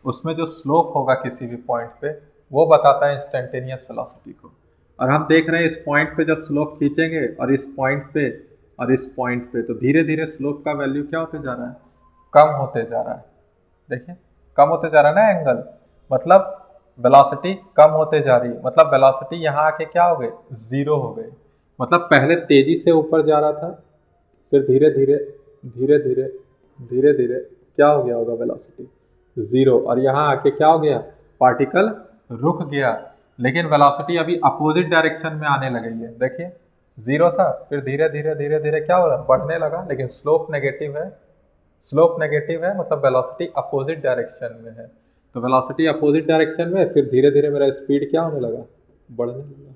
Speaker 1: उसमें जो स्लोप होगा किसी भी पॉइंट पे वो बताता है इंस्टेंटेनियस वेलोसिटी को, और हम देख रहे हैं इस पॉइंट पे जब स्लोप खींचेंगे और इस पॉइंट पे और इस पॉइंट पे, तो धीरे धीरे स्लोप का वैल्यू क्या होते जा रहा है, कम होते जा रहा है। देखिए कम होते जा रहा है ना एंगल, मतलब वेलोसिटी कम होते जा रही है, मतलब वेलोसिटी यहाँ आके क्या हो गई, 0 हो गई। मतलब पहले तेजी से ऊपर जा रहा था, फिर धीरे धीरे धीरे धीरे धीरे धीरे क्या हो गया होगा, वेलोसिटी 0, और यहाँ आके क्या हो गया, पार्टिकल रुक गया, लेकिन वेलोसिटी अभी अपोजिट डायरेक्शन में आने लगी है। देखिए 0 था, फिर धीरे धीरे धीरे धीरे क्या हो रहा है, बढ़ने लगा, लेकिन स्लोप नेगेटिव है, स्लोप नेगेटिव है, मतलब वेलोसिटी अपोजिट डायरेक्शन में है। तो वेलोसिटी अपोजिट डायरेक्शन में, फिर धीरे धीरे मेरा स्पीड क्या होने लगा, बढ़ने लगा,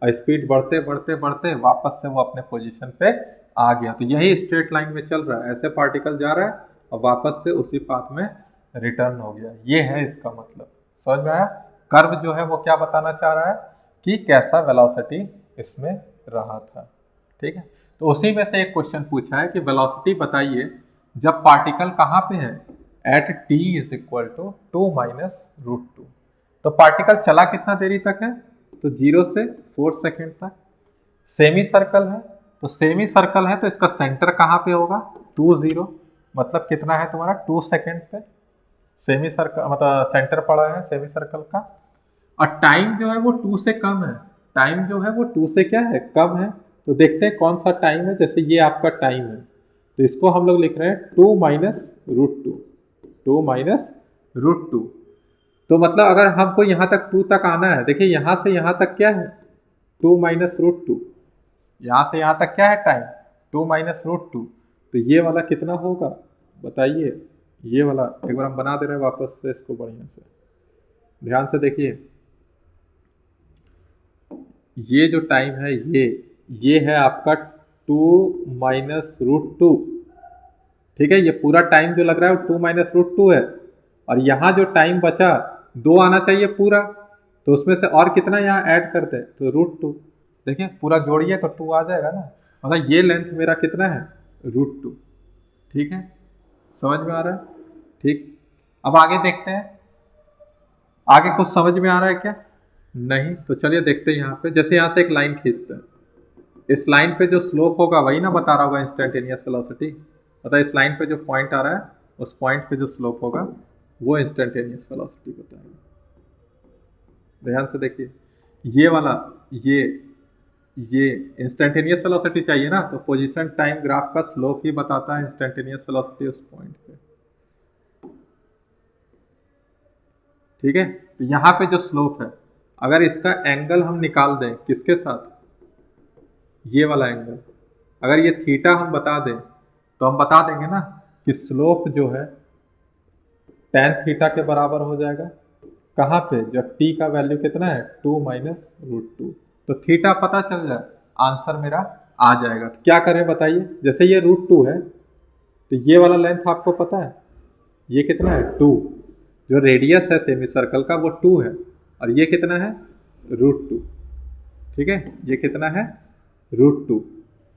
Speaker 1: और स्पीड बढ़ते बढ़ते बढ़ते वापस से वो अपने पोजीशन पे आ गया। तो यही स्ट्रेट लाइन में चल रहा है, ऐसे पार्टिकल जा रहा है और वापस से उसी पाथ में रिटर्न हो गया। ये है इसका मतलब, समझ में आया। कर्व जो है वो क्या बताना चाह रहा है कि कैसा वेलोसिटी इसमें रहा था। ठीक है, तो उसी में से एक क्वेश्चन पूछा है कि वेलोसिटी बताइए जब पार्टिकल कहाँ पे है, at t is equal to 2 minus root 2। तो पार्टिकल चला कितना देरी तक है, तो 0 से 4 सेकेंड तक। सेमी सर्कल है, तो सेमी सर्कल है तो इसका सेंटर कहाँ पे होगा, 2 0, मतलब कितना है तुम्हारा 2 सेकेंड पे सेमी सर्कल, मतलब सेंटर पड़ा है सेमी सर्कल का। और टाइम जो है वो 2 से कम है, टाइम जो है वो 2 से क्या है, कम है। तो देखते हैं कौन सा टाइम है, जैसे ये आपका टाइम है तो इसको हम लोग लिख रहे हैं 2 माइनस रूट 2, 2 माइनस रूट 2। तो मतलब अगर हमको यहाँ तक 2 तक आना है, देखिए यहाँ से यहाँ तक क्या है 2 माइनस रूट 2, यहाँ से यहाँ तक क्या है टाइम 2 माइनस रूट 2। तो ये वाला कितना होगा बताइए, ये वाला एक बार हम बना दे रहे हैं वापस से इसको बढ़िया से, ध्यान से देखिए। ये जो टाइम है ये है आपका 2 माइनस रूट 2, ठीक है। ये पूरा टाइम जो लग रहा है वो 2 माइनस रूट 2 है। और यहाँ जो टाइम बचा 2 आना चाहिए पूरा, तो उसमें से और कितना यहाँ ऐड करते हैं तो रूट 2। देखिए पूरा जोड़िए तो 2 आ जाएगा ना, मतलब ये लेंथ मेरा कितना है रूट 2, ठीक है। समझ में आ रहा है, ठीक। अब आगे देखते हैं, आगे कुछ समझ में आ रहा है क्या, नहीं। तो चलिए देखते हैं यहाँ पे, जैसे यहाँ से एक लाइन खींचते हैं, इस लाइन पे जो स्लोप होगा वही ना बता रहा होगा इंस्टेंटेनियस वेलोसिटी, मतलब इस लाइन पे जो पॉइंट आ रहा है उस पॉइंट पे जो स्लोप होगा वो इंस्टेंटेनियस वेलोसिटी बताएगा। ध्यान से देखिए, ये वाला ये इंस्टेंटेनियस वेलोसिटी चाहिए ना, तो पोजीशन टाइम ग्राफ का स्लोप ही बताता है इंस्टेंटेनियस वेलोसिटी उस पॉइंट पे, ठीक है। तो यहाँ पे जो स्लोप है, अगर इसका एंगल हम निकाल दें किसके साथ, ये वाला एंगल, अगर ये थीटा हम बता दें तो हम बता देंगे ना कि स्लोप जो है tan थीटा के बराबर हो जाएगा, कहाँ पे, जब t का वैल्यू कितना है 2 माइनस रूट 2। तो थीटा पता चल जाए, आंसर मेरा आ जाएगा। तो क्या करें बताइए, जैसे ये रूट 2 है तो ये वाला लेंथ आपको पता है ये कितना है 2, जो रेडियस है सेमी सर्कल का वो 2 है, और ये कितना है रूट 2, ठीक है। ये कितना है रूट 2,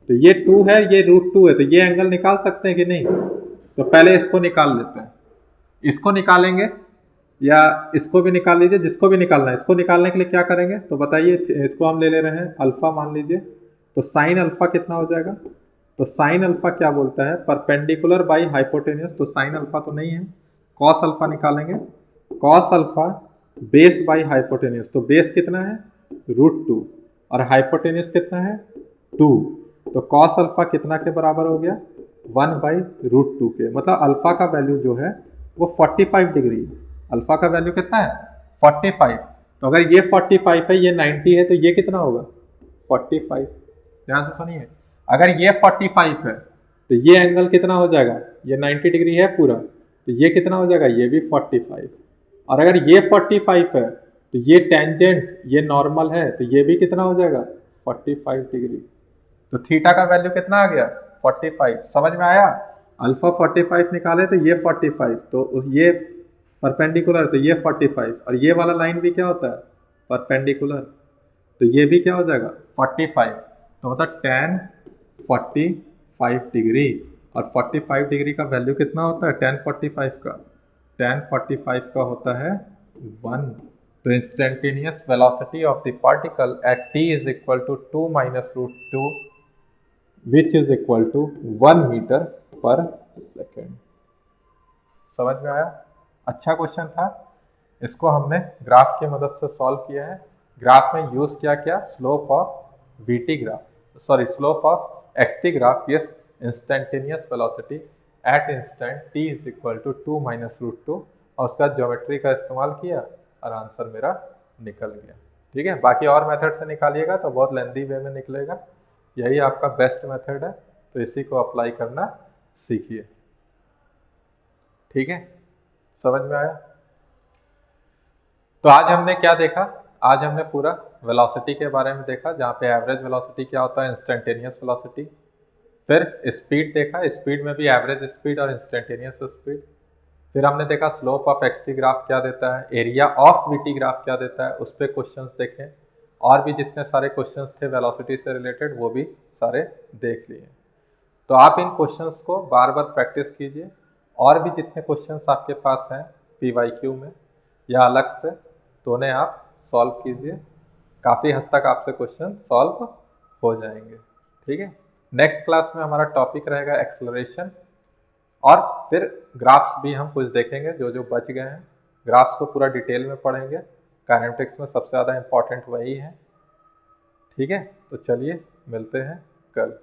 Speaker 1: तो ये 2 है ये रूट 2 है, तो ये एंगल निकाल सकते हैं कि नहीं, तो पहले इसको निकाल लेते हैं। इसको निकालेंगे या इसको भी निकाल लीजिए, जिसको भी निकालना है। इसको निकालने के लिए क्या करेंगे तो बताइए, इसको हम ले रहे हैं अल्फा मान लीजिए, तो साइन अल्फा कितना हो जाएगा, तो साइन अल्फा क्या बोलता है परपेंडिकुलर बाई हाइपोटेन्यूस, तो साइन अल्फा तो नहीं है, कॉस अल्फा निकालेंगे, cos alpha base by hypotenuse, तो बेस कितना है रूट 2 और हाइपोटेन्यूस कितना है 2, तो कॉस अल्फा कितना के बराबर हो गया 1 बाई रूट 2 के, मतलब अल्फा का वैल्यू जो है वो 45 डिग्री है। अल्फा का वैल्यू कितना है 45, तो अगर ये 45 है ये 90 है तो ये कितना होगा 45। ध्यान से सुनिए, अगर ये 45 है तो ये एंगल कितना हो जाएगा, ये 90 डिग्री है पूरा, तो ये कितना हो जाएगा ये भी 45। और अगर ये 45 है तो ये टेंजेंट ये नॉर्मल है तो ये भी कितना हो जाएगा 45 डिग्री। तो थीटा का वैल्यू कितना आ गया 45, समझ में आया। अल्फा 45 निकाले तो ये 45, तो ये परपेंडिकुलर तो ये 45, और ये वाला लाइन भी क्या होता है परपेंडिकुलर, तो ये भी क्या हो जाएगा 45, तो मतलब tan 45 डिग्री, और 45 डिग्री का वैल्यू कितना होता है tan 45 का, tan 45 का होता है 1। तो instantaneous velocity of the particle at t is equal to 2 minus root 2 which is equal to 1 metre per second. समझ में आया, अच्छा क्वेश्चन था। इसको हमने ग्राफ की मदद से सॉल्व किया है। ग्राफ में यूज किया slope of VT graph, sorry slope of XT graph gives instantaneous velocity at instant t is equal to 2 minus root 2, और उसका ज्योमेट्री का इस्तेमाल किया और आंसर मेरा निकल गया, ठीक है। बाकी और मेथड से निकालिएगा तो बहुत लेंदी वे में निकलेगा, यही आपका बेस्ट मेथड है, तो इसी को अप्लाई करना सीखिए, ठीक है। समझ में आया। तो आज हमने क्या देखा, आज हमने पूरा वेलोसिटी के बारे में देखा, जहाँ पे एवरेज वेलोसिटी क्या होता है इंस्टेंटेनियस वेलोसिटी, फिर स्पीड देखा, स्पीड में भी एवरेज स्पीड और इंस्टेंटेनियस स्पीड, फिर हमने देखा स्लोप ऑफ एक्सटी ग्राफ क्या देता है, एरिया ऑफ वीटी ग्राफ क्या देता है, उस पर क्वेश्चंस देखें, और भी जितने सारे क्वेश्चंस थे वेलोसिटी से रिलेटेड वो भी सारे देख लिए। तो आप इन क्वेश्चंस को बार बार प्रैक्टिस कीजिए, और भी जितने क्वेश्चंस आपके पास हैं PYQ में या अलग से, तो उन्हें आप सॉल्व कीजिए। काफ़ी हद तक आपसे क्वेश्चन सॉल्व हो जाएंगे। ठीक है, नेक्स्ट क्लास में हमारा टॉपिक रहेगा एक्सेलरेशन, और फिर ग्राफ्स भी हम कुछ देखेंगे जो जो बच गए हैं। ग्राफ्स को पूरा डिटेल में पढ़ेंगे, काइनेमेटिक्स में सबसे ज़्यादा इम्पॉर्टेंट वही है। ठीक है, तो चलिए मिलते हैं कल।